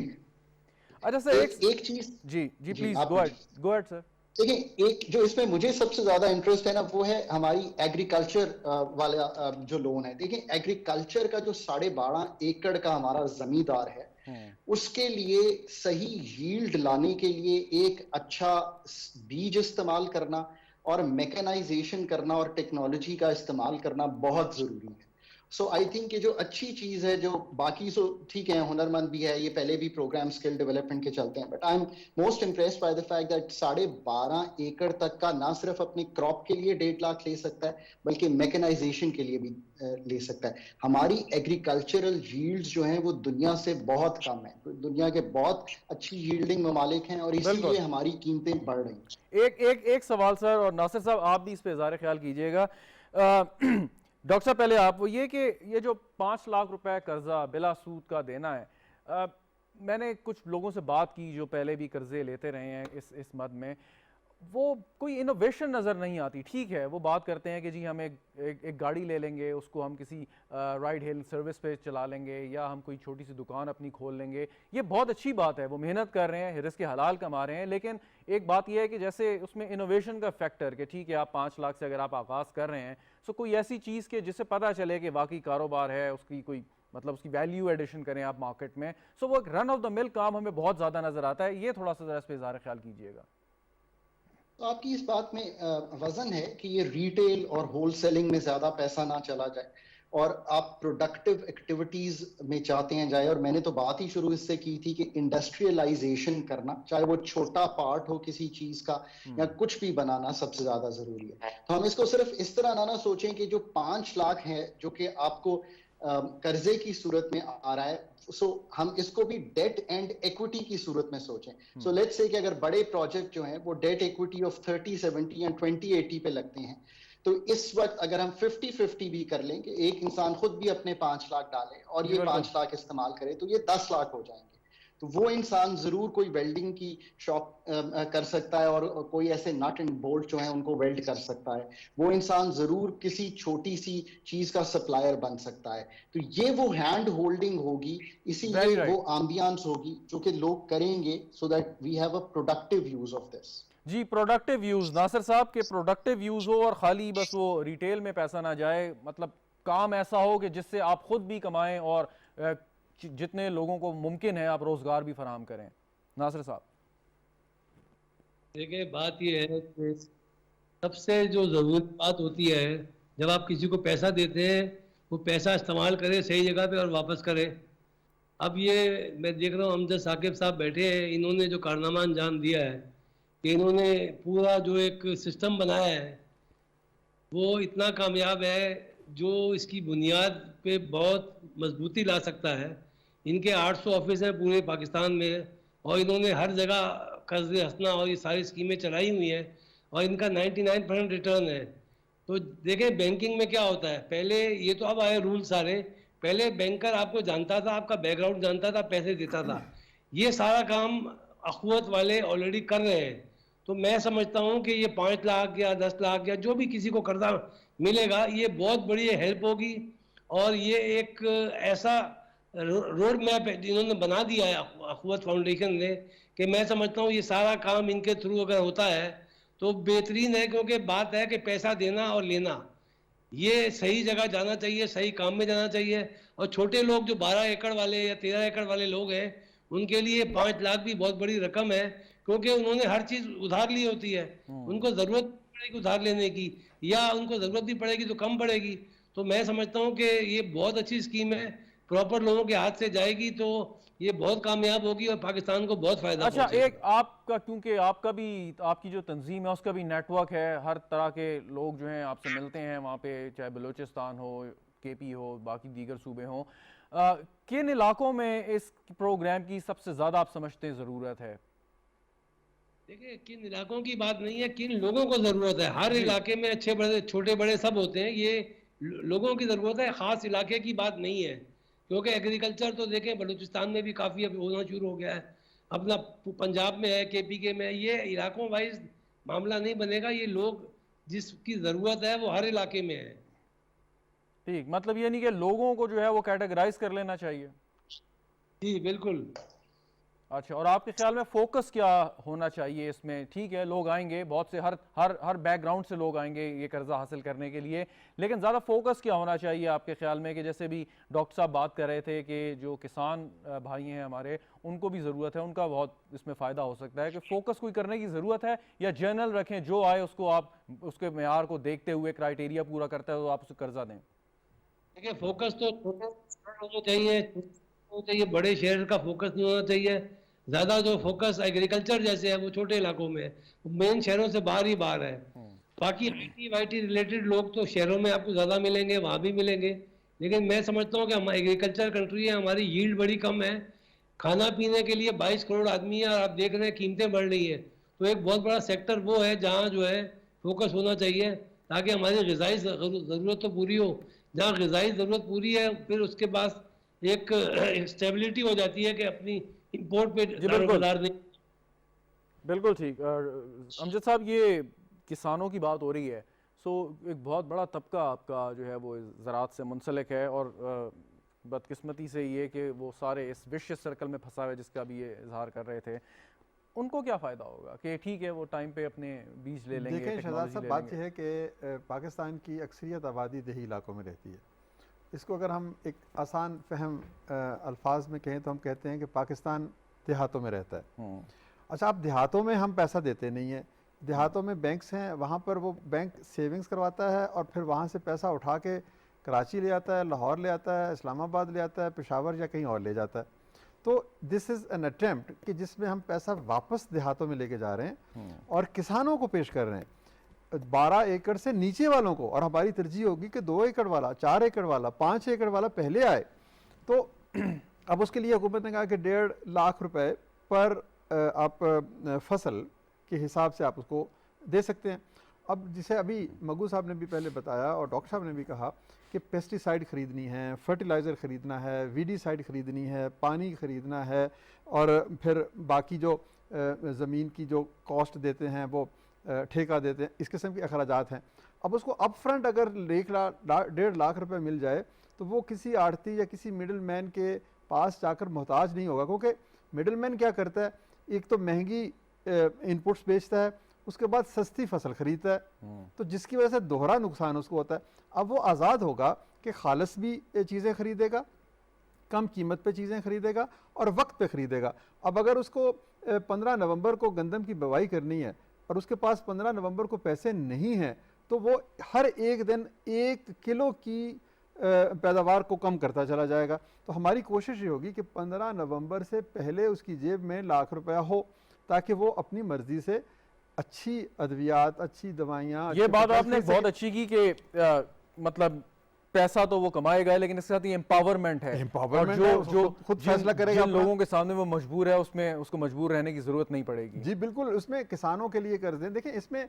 अच्छा सर, एक चीज जी प्लीज गो अहेड सर। देखिए, एक जो इसमें मुझे सबसे ज्यादा इंटरेस्ट है ना, वो है हमारी एग्रीकल्चर वाला जो लोन है। देखिए, एग्रीकल्चर का जो 12.5 एकड़ का हमारा जमींदार है, उसके लिए सही यील्ड लाने के लिए एक अच्छा बीज इस्तेमाल करना और मैकेनाइजेशन करना और टेक्नोलॉजी का इस्तेमाल करना बहुत जरूरी है। सो आई थिंक ये जो अच्छी चीज है, जो बाकी सो ठीक है, हुनरमंद भी है, ये पहले भी प्रोग्राम स्किल डेवलपमेंट के चलते हैं, but I am most impressed by the fact that 12.5 एकड़ तक का ना सिर्फ अपनी क्रॉप के लिए 1.5 लाख ले सकता है, बल्कि मैकेनाइजेशन के लिए भी ले सकता है। हमारी एग्रीकल्चरल यील्ड्स जो हैं वो दुनिया से बहुत कम है, दुनिया के बहुत अच्छी यील्डिंग ममालिक हैं और इसीलिए हमारी कीमतें बढ़ रही हैं। एक सवाल सर, और नासिर साहब आप भी इस पे इज़ारे ख्याल कीजिएगा। डॉक्टर साहब पहले आप, वो ये कि ये जो 5 लाख रुपए कर्जा बिला सूद का देना है, मैंने कुछ लोगों से बात की जो पहले भी कर्जे लेते रहे हैं इस मद में, वो कोई इनोवेशन नज़र नहीं आती। ठीक है, वो बात करते हैं कि जी हम एक गाड़ी ले लेंगे, उसको हम किसी राइड हेल सर्विस पे चला लेंगे, या हम कोई छोटी सी दुकान अपनी खोल लेंगे। ये बहुत अच्छी बात है, वो मेहनत कर रहे हैं, रिस्क हलाल कमा रहे हैं, लेकिन एक बात यह है कि जैसे उसमें इनोवेशन का फैक्टर, कि ठीक है आप 5 लाख से अगर आप आगाज़ कर रहे हैं, तो कोई ऐसी चीज़ के जिससे पता चले कि वाकई कारोबार है, उसकी कोई मतलब उसकी वैल्यू एडिशन करें आप मार्केट में। सो वो एक रन ऑफ द मिल काम हमें बहुत ज़्यादा नज़र आता है। ये थोड़ा सा ज़रा इस पर इज़ारा ख्याल कीजिएगा। तो आपकी इस बात में वजन है कि ये रिटेल और होलसेलिंग में ज्यादा पैसा ना चला जाए और आप प्रोडक्टिव एक्टिविटीज में चाहते हैं जाए। और मैंने तो बात ही शुरू इससे की थी कि इंडस्ट्रियलाइजेशन करना, चाहे वो छोटा पार्ट हो किसी चीज का या कुछ भी बनाना, सबसे ज्यादा जरूरी है। तो हम इसको सिर्फ इस तरह ना सोचें कि जो 5 लाख है जो कि आपको कर्जे की सूरत में आ रहा है, सो हम इसको भी डेट एंड इक्विटी की सूरत में सोचें। सो लेट्स से कि अगर बड़े प्रोजेक्ट जो हैं वो डेट इक्विटी ऑफ 30-70 या 20-80 पे लगते हैं, तो इस वक्त अगर हम 50-50 भी कर लें कि एक इंसान खुद भी अपने 5 लाख डाले और ये 5 लाख इस्तेमाल करे, तो ये 10 लाख हो जाएंगे। तो वो इंसान जरूर कोई वेल्डिंग की शॉप कर सकता है और कोई ऐसे नट एंड बोल्ट जो हैं उनको वेल्ड कर सकता है। वो इंसान जरूर किसी छोटी सी चीज का सप्लायर बन सकता है। तो ये वो हैंड होल्डिंग होगी, इसीलिए वो एम्बियंस होगी जो कि लोग करेंगे, so that we have a productive use of this. जी, प्रोडक्टिव यूज, नासिर साहब के प्रोडक्टिव यूज हो और खाली बस वो रिटेल में पैसा ना जाए, मतलब काम ऐसा हो कि जिससे आप खुद भी कमाएं और जितने लोगों को मुमकिन है आप रोजगार भी फराहम करें। नासिर साहब देखिए, बात यह है कि सबसे जो ज़रूरी बात होती है, जब आप किसी को पैसा देते हैं वो पैसा इस्तेमाल करे सही जगह पे और वापस करे। अब ये मैं देख रहा हूँ अमजद साकिब साहब बैठे हैं, इन्होंने जो कारनामा अंजाम दिया है कि इन्होंने पूरा जो एक सिस्टम बनाया है वो इतना कामयाब है जो इसकी बुनियाद पे बहुत मजबूती ला सकता है। इनके 800 ऑफिस हैं पूरे पाकिस्तान में और इन्होंने हर जगह कर्ज हंसना और ये सारी स्कीमें चलाई हुई हैं और इनका 99% रिटर्न है। तो देखें बैंकिंग में क्या होता है, पहले ये तो अब आए रूल सारे, पहले बैंकर आपको जानता था, आपका बैकग्राउंड जानता था, पैसे देता था। ये सारा काम अखुवत वाले ऑलरेडी कर रहे हैं। तो मैं समझता हूँ कि ये 5 लाख या 10 लाख या जो भी किसी को कर्जा मिलेगा, ये बहुत बड़ी हेल्प होगी और ये एक ऐसा रोड मैप है जिन्होंने बना दिया है अखुवत फाउंडेशन ने, कि मैं समझता हूँ ये सारा काम इनके थ्रू अगर होता है तो बेहतरीन है। क्योंकि बात है कि पैसा देना और लेना, ये सही जगह जाना चाहिए, सही काम में जाना चाहिए। और छोटे लोग जो 12 एकड़ वाले या 13 एकड़ वाले लोग हैं, उनके लिए 5 लाख भी बहुत बड़ी रकम है, क्योंकि उन्होंने हर चीज उधार ली होती है। उनको जरूरत पड़ेगी उधार लेने की, या उनको जरूरत भी पड़ेगी तो कम पड़ेगी। तो मैं समझता हूँ कि ये बहुत अच्छी स्कीम है, प्रॉपर लोगों के हाथ से जाएगी तो ये बहुत कामयाब होगी और पाकिस्तान को बहुत फायदा अच्छा, पहुंचेगा। एक आपका, क्योंकि आपका भी, आपकी जो तंजीम है उसका भी नेटवर्क है, हर तरह के लोग जो हैं आपसे मिलते हैं वहाँ पे, चाहे बलूचिस्तान हो, केपी हो, बाकी दीगर सूबे हों, किन इलाकों में इस प्रोग्राम की सबसे ज़्यादा आप समझते हैं ज़रूरत है? देखिए, किन इलाकों की बात नहीं है, किन लोगों को जरूरत है। हर इलाके में अच्छे बड़े छोटे बड़े सब होते हैं, ये लोगों की जरूरत है, खास इलाके की बात नहीं है। क्योंकि एग्रीकल्चर तो देखें बलूचिस्तान में भी काफ़ी अब होना शुरू हो गया है, अपना पंजाब में है, केपी के में है। ये इलाकों वाइज मामला नहीं बनेगा, ये लोग जिसकी ज़रूरत है वो हर इलाके में है। ठीक, मतलब ये नहीं कि लोगों को जो है वो कैटेगराइज कर लेना चाहिए। जी बिल्कुल। अच्छा, और आपके ख्याल में फोकस क्या होना चाहिए इसमें? ठीक है, लोग आएंगे बहुत से, हर हर हर बैकग्राउंड से लोग आएंगे ये कर्जा हासिल करने के लिए, लेकिन ज़्यादा फोकस क्या होना चाहिए आपके ख्याल में? कि जैसे भी डॉक्टर साहब बात कर रहे थे कि जो किसान भाई हैं हमारे, उनको भी ज़रूरत है, उनका बहुत इसमें फ़ायदा हो सकता है, कि फोकस कोई करने की ज़रूरत है, या जनरल रखें, जो आए उसको आप उसके मेयार को देखते हुए, क्राइटेरिया पूरा करता है तो आप उसे कर्जा दें? देखिए, फोकस तो होना चाहिए, बड़े शहर का फोकस नहीं होना चाहिए। ज्यादा जो फोकस एग्रीकल्चर जैसे है वो छोटे इलाकों में है, मेन शहरों से बाहर ही बाहर है। बाकी आईटी वाईटी रिलेटेड लोग तो शहरों में आपको ज्यादा मिलेंगे, वहां भी मिलेंगे। लेकिन मैं समझता हूँ कि हम एग्रीकल्चर कंट्री है, हमारी यील्ड बड़ी कम है। खाना पीने के लिए 22 करोड़ आदमी है, और आप देख रहे हैं कीमतें बढ़ रही है। तो एक बहुत बड़ा सेक्टर वो है जहाँ जो है फोकस होना चाहिए, ताकि हमारी ग़िज़ाई ज़रूरत तो पूरी हो। जहाँ ग़िज़ाई ज़रूरत पूरी है, फिर उसके बाद एक स्टेबिलिटी हो जाती है कि अपनी इंपोर्ट पे जी बिल्कुल, दारोमदार नहीं। बिल्कुल ठीक। और अमजद साहब, ये किसानों की बात हो रही है, सो एक बहुत बड़ा तबका आपका जो है वो ज़राअत से मुंसलिक है, और बदकिस्मती से ये कि वो सारे इस विशियस सर्कल में फंसा हुआ है जिसका भी ये इजहार कर रहे थे। उनको क्या फ़ायदा होगा कि ठीक है वो टाइम पे अपने बीज ले लेंगे, देखें शहजाद टेक्नोलॉजी साहब, ले बात लेंगे? यह है कि पाकिस्तान की अक्सरियत आबादी देही इलाकों में रहती है। इसको अगर हम एक आसान फहम अल्फाज में कहें तो हम कहते हैं कि पाकिस्तान देहातों में रहता है। अच्छा, आप देहातों में हम पैसा देते नहीं हैं, देहातों में बैंक्स हैं, वहाँ पर वो बैंक सेविंग्स करवाता है और फिर वहाँ से पैसा उठा के कराची ले आता है, लाहौर ले आता है, इस्लामाबाद ले आता है, पेशावर या कहीं और ले जाता है। तो दिस इज़ एन अटेम्प्ट कि जिसमें हम पैसा वापस देहातों में लेके जा रहे हैं और किसानों को पेश कर रहे हैं, 12 एकड़ से नीचे वालों को। और हमारी तरजीह होगी कि 2 एकड़ वाला, 4 एकड़ वाला, 5 एकड़ वाला पहले आए। तो अब उसके लिए हुकूमत ने कहा कि 1.5 लाख रुपए पर आप फसल के हिसाब से आप उसको दे सकते हैं। अब जिसे अभी मगू साहब ने भी पहले बताया और डॉक्टर साहब ने भी कहा कि पेस्टिसाइड ख़रीदनी है, फर्टिलाइज़र ख़रीदना है, वीडीसाइड ख़रीदनी है, पानी ख़रीदना है, और फिर बाकी जो ज़मीन की जो कॉस्ट देते हैं वो ठेका देते हैं, इस किस्म के अखराजात हैं। अब उसको अप फ्रंट अगर 1.5 लाख रुपए मिल जाए तो वो किसी आड़ती या किसी मिडल मैन के पास जाकर मोहताज नहीं होगा, क्योंकि मिडल मैन क्या करता है, एक तो महंगी इनपुट्स बेचता है, उसके बाद सस्ती फसल खरीदता है, तो जिसकी वजह से दोहरा नुकसान उसको होता है। अब वो आज़ाद होगा कि खालस भी चीज़ें खरीदेगा, कम कीमत पे चीज़ें खरीदेगा और वक्त पे खरीदेगा। अब अगर उसको 15 नवंबर को गंदम की बुवाई करनी है और उसके पास 15 नवंबर को पैसे नहीं हैं, तो वो हर एक दिन 1 किलो की पैदावार को कम करता चला जाएगा। तो हमारी कोशिश ये होगी कि 15 नवंबर से पहले उसकी जेब में लाख रुपया हो, ताकि वो अपनी मर्जी से अच्छी अद्वियात, अच्छी दवाइयाँ। ये बात आपने बहुत अच्छी की कि मतलब पैसा तो वो कमाएगा, लेकिन इसके साथ ये एम्पावरमेंट है, और जो खुद फैसला करेगा जिन लोगों के सामने वो मजबूर है, उसमें उसको मजबूर रहने की जरूरत नहीं पड़ेगी। जी बिल्कुल, उसमें किसानों के लिए कर्जे, देखिए इसमें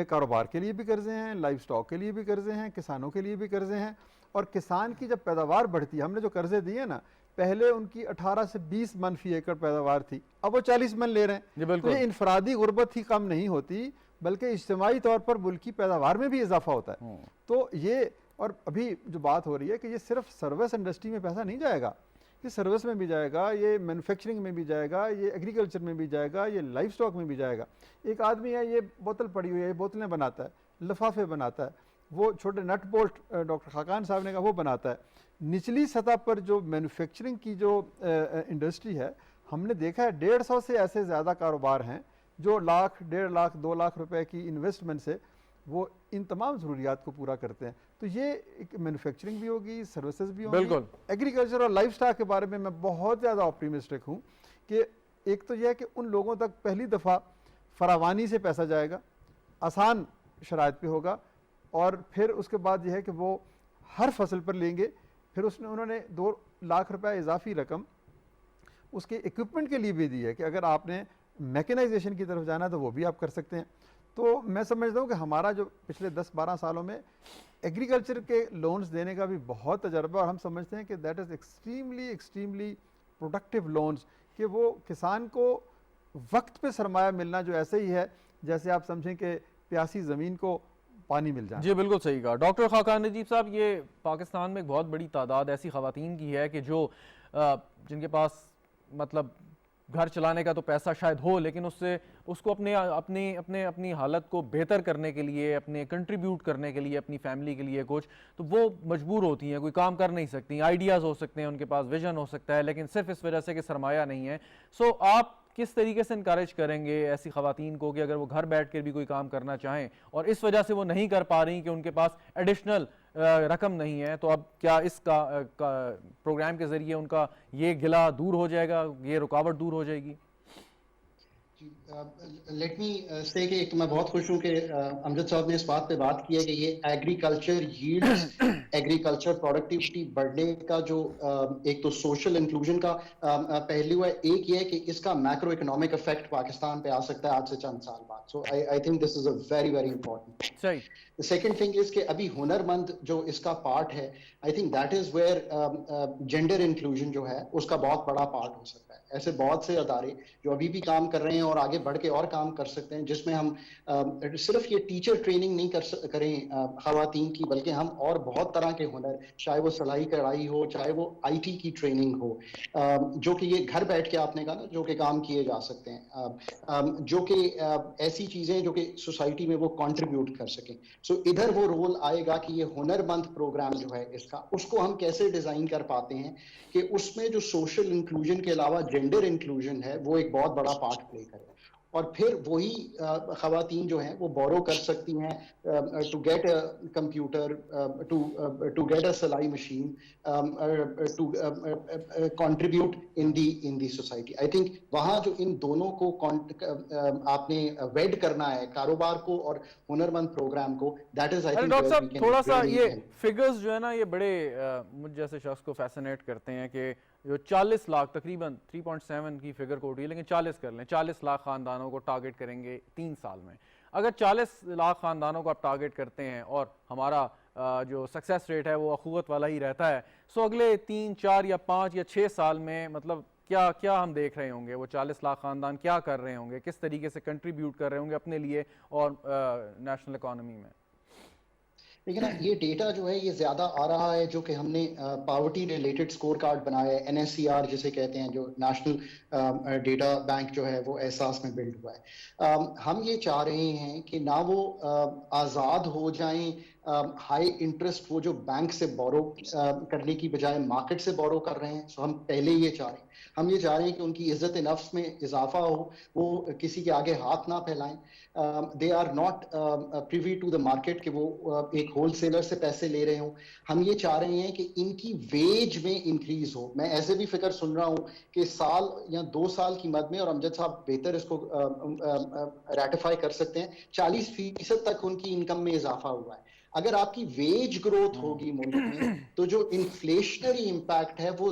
कारोबार के लिए भी कर्जे हैं, लाइव स्टॉक के लिए भी कर्जे हैं, किसानों के लिए भी कर्जे हैं। और किसान की जब पैदावार बढ़ती है, हमने जो कर्जे दिए ना, पहले उनकी 18 से 20 मन फी एकड़ पैदावार थी, अब वो 40 मन ले रहे हैं। तो ये इनफरादी गुर्बत ही कम नहीं होती, बल्कि इज्तिमाई तौर पर मुल्क की पैदावार में भी इजाफा होता है। तो ये, और अभी जो बात हो रही है कि ये सिर्फ सर्विस इंडस्ट्री में पैसा नहीं जाएगा, ये सर्विस में भी जाएगा, ये मैन्युफैक्चरिंग में भी जाएगा, ये एग्रीकल्चर में भी जाएगा, ये लाइफ स्टॉक में भी जाएगा। एक आदमी है, ये बोतल पड़ी हुई है, ये बोतलें बनाता है, लिफाफे बनाता है, वो छोटे नट बोल्ट डॉक्टर खाकान साहब ने कहा वो बनाता है। निचली सतह पर जो मैन्युफैक्चरिंग की जो इंडस्ट्री है, हमने देखा है 150 से ऐसे ज़्यादा कारोबार हैं जो लाख, 1.5 लाख, 2 लाख रुपए की इन्वेस्टमेंट से वो इन तमाम ज़रूरियात को पूरा करते हैं। तो ये एक मैन्युफैक्चरिंग भी होगी, सर्विसेज भी होंगी। बिल्कुल। एग्रीकल्चर और लाइफस्टॉक के बारे में मैं बहुत ज़्यादा ऑप्टिमिस्टिक हूँ कि एक तो यह है कि उन लोगों तक पहली दफ़ा फरावानी से पैसा जाएगा, आसान शराइत पे होगा, और फिर उसके बाद यह है कि वो हर फसल पर लेंगे। फिर उन्होंने 2 लाख रुपए इजाफी रकम उसके इक्विपमेंट के लिए भी दी है कि अगर आपने मैकेनाइजेशन की तरफ जाना है तो वो भी आप कर सकते हैं। तो मैं समझता हूँ कि हमारा जो पिछले 10-12 सालों में एग्रीकल्चर के लोन्स देने का भी बहुत तजर्बा, और हम समझते हैं कि that is extremely productive loans, कि वो किसान को वक्त पे सरमाया मिलना जो ऐसे ही है जैसे आप समझें कि प्यासी ज़मीन को पानी मिल जाए। जी बिल्कुल सही कहा डॉक्टर खाकान नजीब साहब। ये पाकिस्तान में एक बहुत बड़ी तादाद ऐसी ख़वातीन की है कि जो जिनके पास मतलब घर चलाने का तो पैसा शायद हो, लेकिन उसको अपनी हालत को बेहतर करने के लिए, अपने कंट्रीब्यूट करने के लिए अपनी फैमिली के लिए कुछ, तो वो मजबूर होती हैं, कोई काम कर नहीं सकती। आइडियाज़ हो सकते हैं, उनके पास विजन हो सकता है, लेकिन सिर्फ इस वजह से कि सरमाया नहीं है। सो आप किस तरीके से इनकरेज करेंगे ऐसी ख़वातीन को कि अगर वो घर बैठ कर भी कोई काम करना चाहें और इस वजह से वो नहीं कर पा रही कि उनके पास एडिशनल रकम नहीं है, तो अब क्या इसका प्रोग्राम के ज़रिए उनका ये गिला दूर हो जाएगा, ये रुकावट दूर हो जाएगी? लेट मी से कि मैं बहुत खुश हूं कि अमजद साहब ने इस बात पे बात की है कि ये एग्रीकल्चर यील्ड्स, एग्रीकल्चर प्रोडक्टिविटी बढ़ने का जो एक तो सोशल इंक्लूजन का पहलू है, एक ये है कि इसका मैक्रो इकोनॉमिक इफेक्ट पाकिस्तान पे आ सकता है आज से चंद साल बाद। So I think this is a very very important. सही। The second thing is कि अभी हुनरमंद जो इसका पार्ट है, I think that is where gender inclusion जो है उसका बहुत बड़ा पार्ट हो सकता है। ऐसे बहुत से अदारे जो अभी भी काम कर रहे हैं और आगे बढ़ के और काम कर सकते हैं, जिसमें हम सिर्फ ये टीचर ट्रेनिंग नहीं करें खवातीन की, बल्कि हम और बहुत तरह के हुनर, चाहे वो सिलाई कढ़ाई हो, चाहे वो IT की ट्रेनिंग हो, जो कि ये घर बैठ के आपने कहा ना, जो कि काम किए जा सकते हैं, जो कि ऐसी चीजें जो कि सोसाइटी में वो कंट्रीब्यूट कर सकें। सो इधर वो रोल आएगा कि ये हुनरमंद प्रोग्राम जो है इसका, उसको हम कैसे डिजाइन कर पाते हैं कि उसमें जो सोशल इंक्लूजन के अलावा जेंडर इंक्लूजन है वो एक बहुत बड़ा पार्ट प्ले करे। और फिर वही खवातीन जो हैं वो बोरो कर सकती हैं to get a computer, to get a सिलाई machine, to contribute in the society. I think वहाँ जो इन दोनों को आपने वेड करना है, कारोबार को और हुनरमंद प्रोग्राम को, that is I think. Doctor साहब थोड़ा सा ये फिगर्स जो है ना, ये बड़े मुझ जैसे शख्स को फैसिनेट करते हैं कि जो 40 लाख, तकरीबन 3.7 की फिगर को उठी है, लेकिन 40 कर लें, 40 लाख ख़ानदानों को टारगेट करेंगे 3 साल में। अगर 40 लाख ख़ानदानों को आप टारगेट करते हैं और हमारा जो सक्सेस रेट है वो अखुवत वाला ही रहता है, सो अगले 3, 4 या 5 या 6 साल में मतलब क्या क्या हम देख रहे होंगे? वो 40 लाख ख़ानदान क्या कर रहे होंगे, किस तरीके से कंट्रीब्यूट कर रहे होंगे अपने लिए और नेशनल इकॉनमी में? लेकिन ये डेटा जो है ये ज्यादा आ रहा है, जो कि हमने पॉवर्टी रिलेटेड स्कोर कार्ड बनाया है, NSCR जिसे कहते हैं, जो नेशनल डेटा बैंक जो है वो एहसास में बिल्ड हुआ है। हम ये चाह रहे हैं कि ना वो आज़ाद हो जाएं हाई इंटरेस्ट, वो जो बैंक से बोरो करने की बजाय मार्केट से बोरो कर रहे हैं। सो हम पहले ये चाह रहे हैं, हम ये चाह रहे हैं कि उनकी इज्जत नफ्स में इजाफा हो, वो किसी के आगे हाथ ना फैलाएं, they are not privy to the market कि वो एक होलसेलर से पैसे ले रहे हों। हम ये चाह रहे हैं कि इनकी वेज में इंक्रीज हो। मैं ऐसे भी फिक्र सुन रहा हूँ कि साल या 2 साल की मद में, और अमजद साहब बेहतर इसको रेटिफाई कर सकते हैं, 40% तक उनकी इनकम में इजाफा हुआ है। अगर आपकी वेज ग्रोथ होगी मुल्क में, तो जो इन्फ्लेशनरी इम्पैक्ट है वो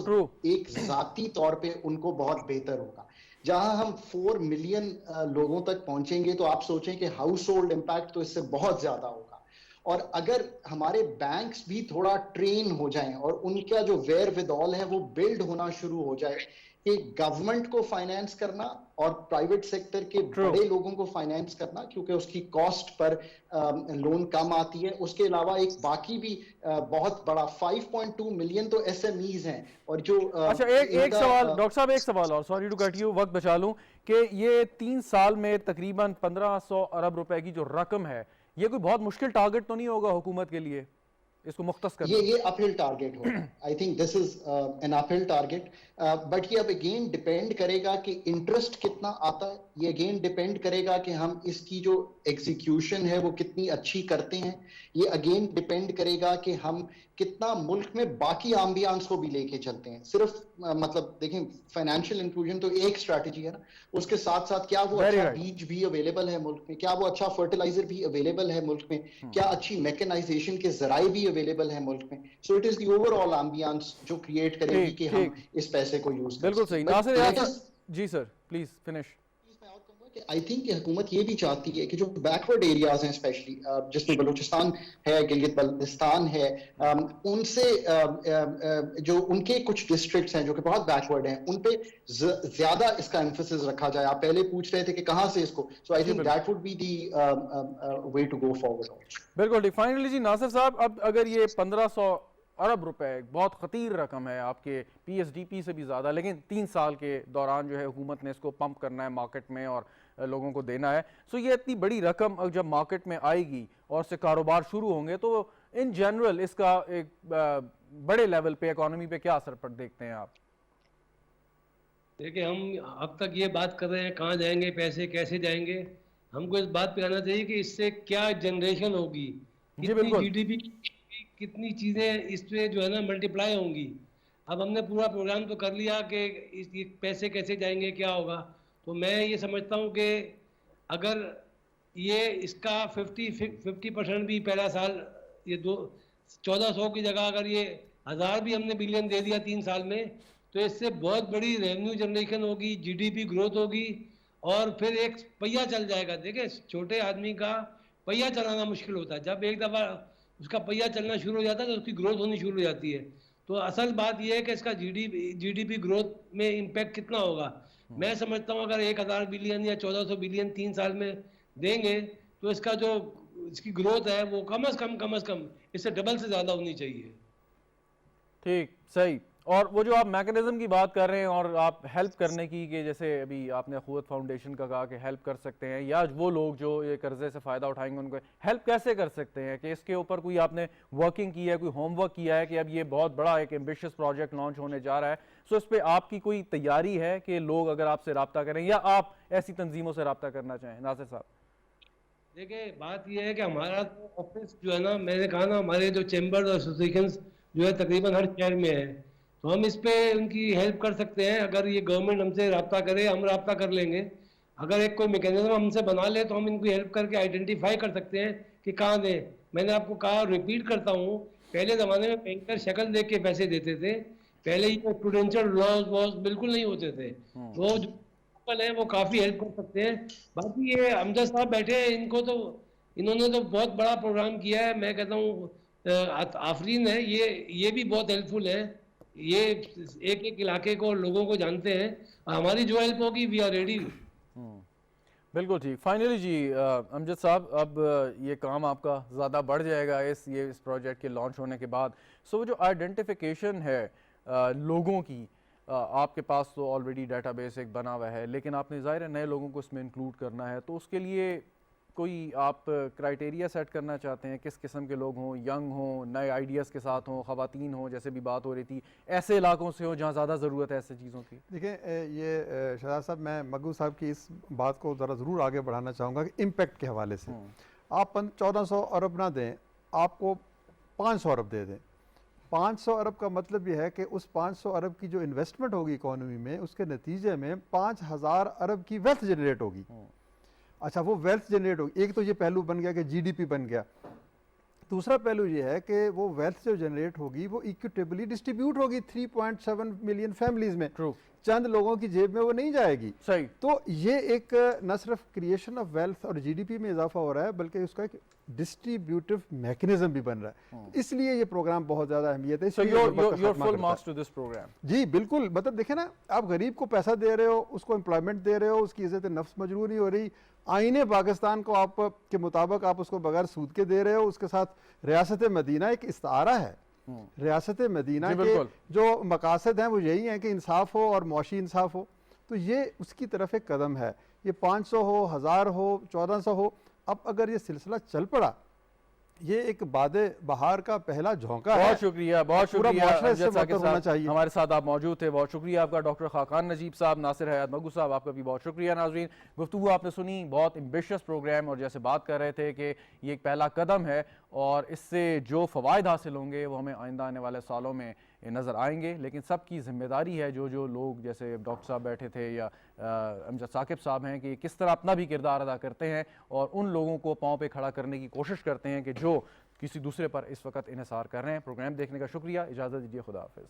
एक जाती तौर पे उनको बहुत बेहतर होगा। जहां हम 4 मिलियन लोगों तक पहुंचेंगे तो आप सोचें कि हाउस होल्ड इम्पैक्ट तो इससे बहुत ज्यादा होगा। और अगर हमारे बैंक्स भी थोड़ा ट्रेन हो जाएं और उनका जो वेयर विदऑल है वो बिल्ड होना शुरू हो जाए कि गवर्नमेंट को फाइनेंस करना और प्राइवेट सेक्टर के बड़े लोगों को फाइनेंस करना, क्योंकि उसकी कॉस्ट पर लोन कम आती है। उसके अलावा एक बाकी भी बहुत बड़ा 5.2 मिलियन तो SMEs हैं। और जो अच्छा एक सवाल डॉक्टर साहब, एक सवाल और, सॉरी टू कट यू, वक्त बचा लूं, कि ये 3 साल में तकरीबन 1500 अरब रुपए की जो रकम है, ये कोई बहुत मुश्किल टारगेट तो नहीं होगा हुकूमत के लिए इसको मुख्तस करना? ये अपहिल टारगेट होगा। आई think this is an uphill target, but ये अब अगेन डिपेंड करेगा कि इंटरेस्ट कितना आता है। ये अगेन डिपेंड करेगा कि हम इसकी जो एग्जीक्यूशन है वो कितनी अच्छी करते हैं। ये अगेन डिपेंड करेगा कि हम कितना मुल्क में बाकी एम्बियंस को भी लेके चलते हैं। सिर्फ मतलब देखें, फाइनेंशियल इंक्लूजन तो एक स्ट्रैटेजी है ना, उसके साथ साथ क्या वो अच्छा बीज भी अवेलेबल है मुल्क में, क्या वो अच्छा फर्टिलाइजर भी अवेलेबल है मुल्क में, क्या अच्छी मैकेनाइजेशन के जराए भी अवेलेबल है मुल्क में। So it is the overall ambience जो क्रिएट करेगी कि हम इस पैसे को यूज करें। बिल्कुल सही। Nasir ji sir please finish. I think कि हुकूमत ये भी चाहती है कि जो बैकवर्ड एरियाज हैं, स्पेशली जिसमें बलूचिस्तान है, गिलगित बल्तिस्तान है, उनसे जो उनके कुछ डिस्ट्रिक्ट्स हैं जो कि बहुत बैकवर्ड हैं, उन पे ज्यादा इसका एम्फेसिस रखा जाए। आप पहले पूछ रहे थे कि कहाँ से इसको, so I think that would be the way to go forward. बिल्कुल ठीक। फाइनली जी नासिर साहब, अब अगर ये 1500 अरब रुपए बहुत ख़तीर रकम है, आपके PSDP से भी ज़्यादा, लेकिन 3 साल के दौरान जो है हुकूमत ने इसको पंप करना है मार्केट में और लोगों को देना है। सो ये इतनी बड़ी रकम जब मार्केट में आएगी और से कारोबार शुरू होंगे तो इन जनरल इसका एक बड़े लेवल पे इकोनॉमी पे क्या असर पड़ देखते हैं आप? देखिए, हम अब तक ये बात कर रहे हैं कहाँ जाएंगे पैसे, कैसे जाएंगे। हमको इस बात पे आना चाहिए कि इससे क्या जनरेशन होगी, कितनी GDP, कितनी चीज़ें इससे जो है ना मल्टीप्लाई होंगी। अब हमने पूरा प्रोग्राम तो कर लिया कि इस पैसे कैसे जाएंगे, क्या होगा। तो मैं ये समझता हूँ कि अगर ये इसका 50% भी पहला साल, ये 1400 की जगह अगर ये 1000 भी हमने बिलियन दे दिया 3 साल में, तो इससे बहुत बड़ी रेवेन्यू जनरेशन होगी, GDP ग्रोथ होगी और फिर एक पहिया चल जाएगा। देखिए, छोटे आदमी का पहिया चलाना मुश्किल होता है, जब एक दफ़ा उसका पहिया चलना शुरू हो जाता है तो उसकी ग्रोथ होनी शुरू हो जाती है। तो असल बात यह है कि इसका GDP ग्रोथ में इम्पैक्ट कितना होगा। मैं समझता हूँ अगर 1000 बिलियन या 1400 बिलियन 3 साल में देंगे तो इसका जो इसकी ग्रोथ है वो कम से कम इससे डबल से ज़्यादा होनी चाहिए। ठीक, सही। और वो जो आप मैकेनिज्म की बात कर रहे हैं और आप हेल्प करने की, कि जैसे अभी आपने अखुवत फाउंडेशन का कहा कि हेल्प कर सकते हैं, या वो लोग जो ये कर्जे से फ़ायदा उठाएंगे उनको हेल्प कैसे कर सकते हैं, कि इसके ऊपर कोई आपने वर्किंग की है, कोई होमवर्क किया है कि अब ये बहुत बड़ा एक एम्बिशियस प्रोजेक्ट लॉन्च होने जा रहा है, सो इस पर आपकी कोई तैयारी है कि लोग अगर आपसे रब्ता करें या आप ऐसी तंजीमों से रब्ता करना चाहें? नासिर साहब देखिए, बात यह है कि हमारा ऑफिस जो है ना, मैंने कहा ना, हमारे जो चैम्बर और एसोसिएशन जो है तकरीबन हर शहर में है, तो हम इस पे उनकी हेल्प कर सकते हैं। अगर ये गवर्नमेंट हमसे रब्ता करे, हम रब्ता कर लेंगे। अगर एक कोई मैकेनिज्म हमसे बना ले तो हम इनको हेल्प करके आइडेंटिफाई कर सकते हैं कि कहाँ दें। मैंने आपको कहा, रिपीट करता हूँ, पहले ज़माने में बैंकर शक्ल देख के पैसे देते थे। पहले ये प्रूडेंशियल लॉज बिल्कुल नहीं होते थे। वो जो है वो काफ़ी हेल्प कर सकते हैं। बाकी ये अमजद साहब बैठे हैं, इन्होंने तो बहुत बड़ा प्रोग्राम किया है। मैं कहता हूँ आफरीन है, ये भी बहुत हेल्पफुल है। ये एक इलाके को, लोगों को जानते हैं। हमारी जो हेल्प होगी वी आर रेडी। बिल्कुल ठीक। फाइनली जी अमजद साहब, अब ये काम आपका ज़्यादा बढ़ जाएगा इस प्रोजेक्ट के लॉन्च होने के बाद। सो वो जो आइडेंटिफिकेशन है लोगों की, आपके पास तो ऑलरेडी डेटाबेस एक बना हुआ है, लेकिन आपने ज़ाहिर है नए लोगों को इसमें इंक्लूड करना है, तो उसके लिए कोई आप क्राइटेरिया सेट करना चाहते हैं? किस किस्म के लोग हों, यंग हों, नए आइडियाज़ के साथ हों, ख़वातीन हों, जैसे भी बात हो रही थी, ऐसे इलाकों से हो जहाँ ज़्यादा ज़रूरत है ऐसे चीज़ों की? देखिए, ये शहजाद साहब, मैं मग्गू साहब की इस बात को ज़रा ज़रूर आगे बढ़ाना चाहूँगा कि इम्पैक्ट के हवाले से आप 1400 अरब ना दें, आपको 500 अरब दे दें। 500 अरब का मतलब यह है कि उस 500 अरब की जो इन्वेस्टमेंट होगी इकोनॉमी में, उसके नतीजे में 5000 अरब की वेल्थ जनरेट होगी। अच्छा, वो वेल्थ जनरेट होगी, एक तो ये पहलू बन गया कि GDP बन गया। दूसरा पहलू ये है कि वो वेल्थ जो जनरेट होगी वो इक्विटेबली डिस्ट्रीब्यूट होगी 3.7 मिलियन फैमिलीज में। ट्रू। चंद लोगों की जेब में वो नहीं जाएगी। सही। तो ये एक न सिर्फ क्रिएशन ऑफ वेल्थ और GDP में इजाफा हो रहा है, बल्कि उसका एक डिस्ट्रीब्यूटिव मैकेनिज्म भी बन रहा है। इसलिए ये प्रोग्राम बहुत ज़्यादा अहमियत है। So your full marks to this program? जी बिल्कुल। मतलब देखें ना, आप गरीब को पैसा दे रहे हो, उसको एम्प्लॉयमेंट दे रहे हो, उसकी इज्जत नफ्स मजरूर नहीं हो रही। आईने पाकिस्तान को आप के मुताबिक आप उसको बगैर सूद के दे रहे हो। उसके साथ रियासत मदीना एक इस्तारा है। रियासत मदीना के जो मकासद हैं वो यही हैं कि इंसाफ हो और मौशी इंसाफ हो। तो ये उसकी तरफ एक कदम है। ये 500 हो, 1000 हो, 1400 हो, अब अगर ये सिलसिला चल पड़ा, ये एक बादे बहार का पहला झोंका है। बहुत शुक्रिया, बहुत पूरा शुक्रिया मुआशरा इससे अमजद साकिब मुतअस्सिर होना साहब, चाहिए। हमारे साथ आप मौजूद थे, बहुत शुक्रिया आपका। डॉक्टर खाकान नजीब साहब, नासिर हयात मगू साहब, आपका भी बहुत शुक्रिया। नाजरीन, गुफ्तगू आपने सुनी, बहुत एम्बिशियस प्रोग्राम, और जैसे बात कर रहे थे कि ये एक पहला कदम है और इससे जो फ़वाइद हासिल होंगे वो हमें आइंदा आने वाले सालों में नज़र आएंगे। लेकिन सबकी ज़िम्मेदारी है, जो लोग जैसे डॉक्टर साहब बैठे थे या अमजद साकिब साहब हैं, कि किस तरह अपना भी किरदार अदा करते हैं और उन लोगों को पाँव पे खड़ा करने की कोशिश करते हैं कि जो किसी दूसरे पर इस वक्त इन्हिसार कर रहे हैं। प्रोग्राम देखने का शुक्रिया, इजाज़त दीजिए, खुदा हाफिज़।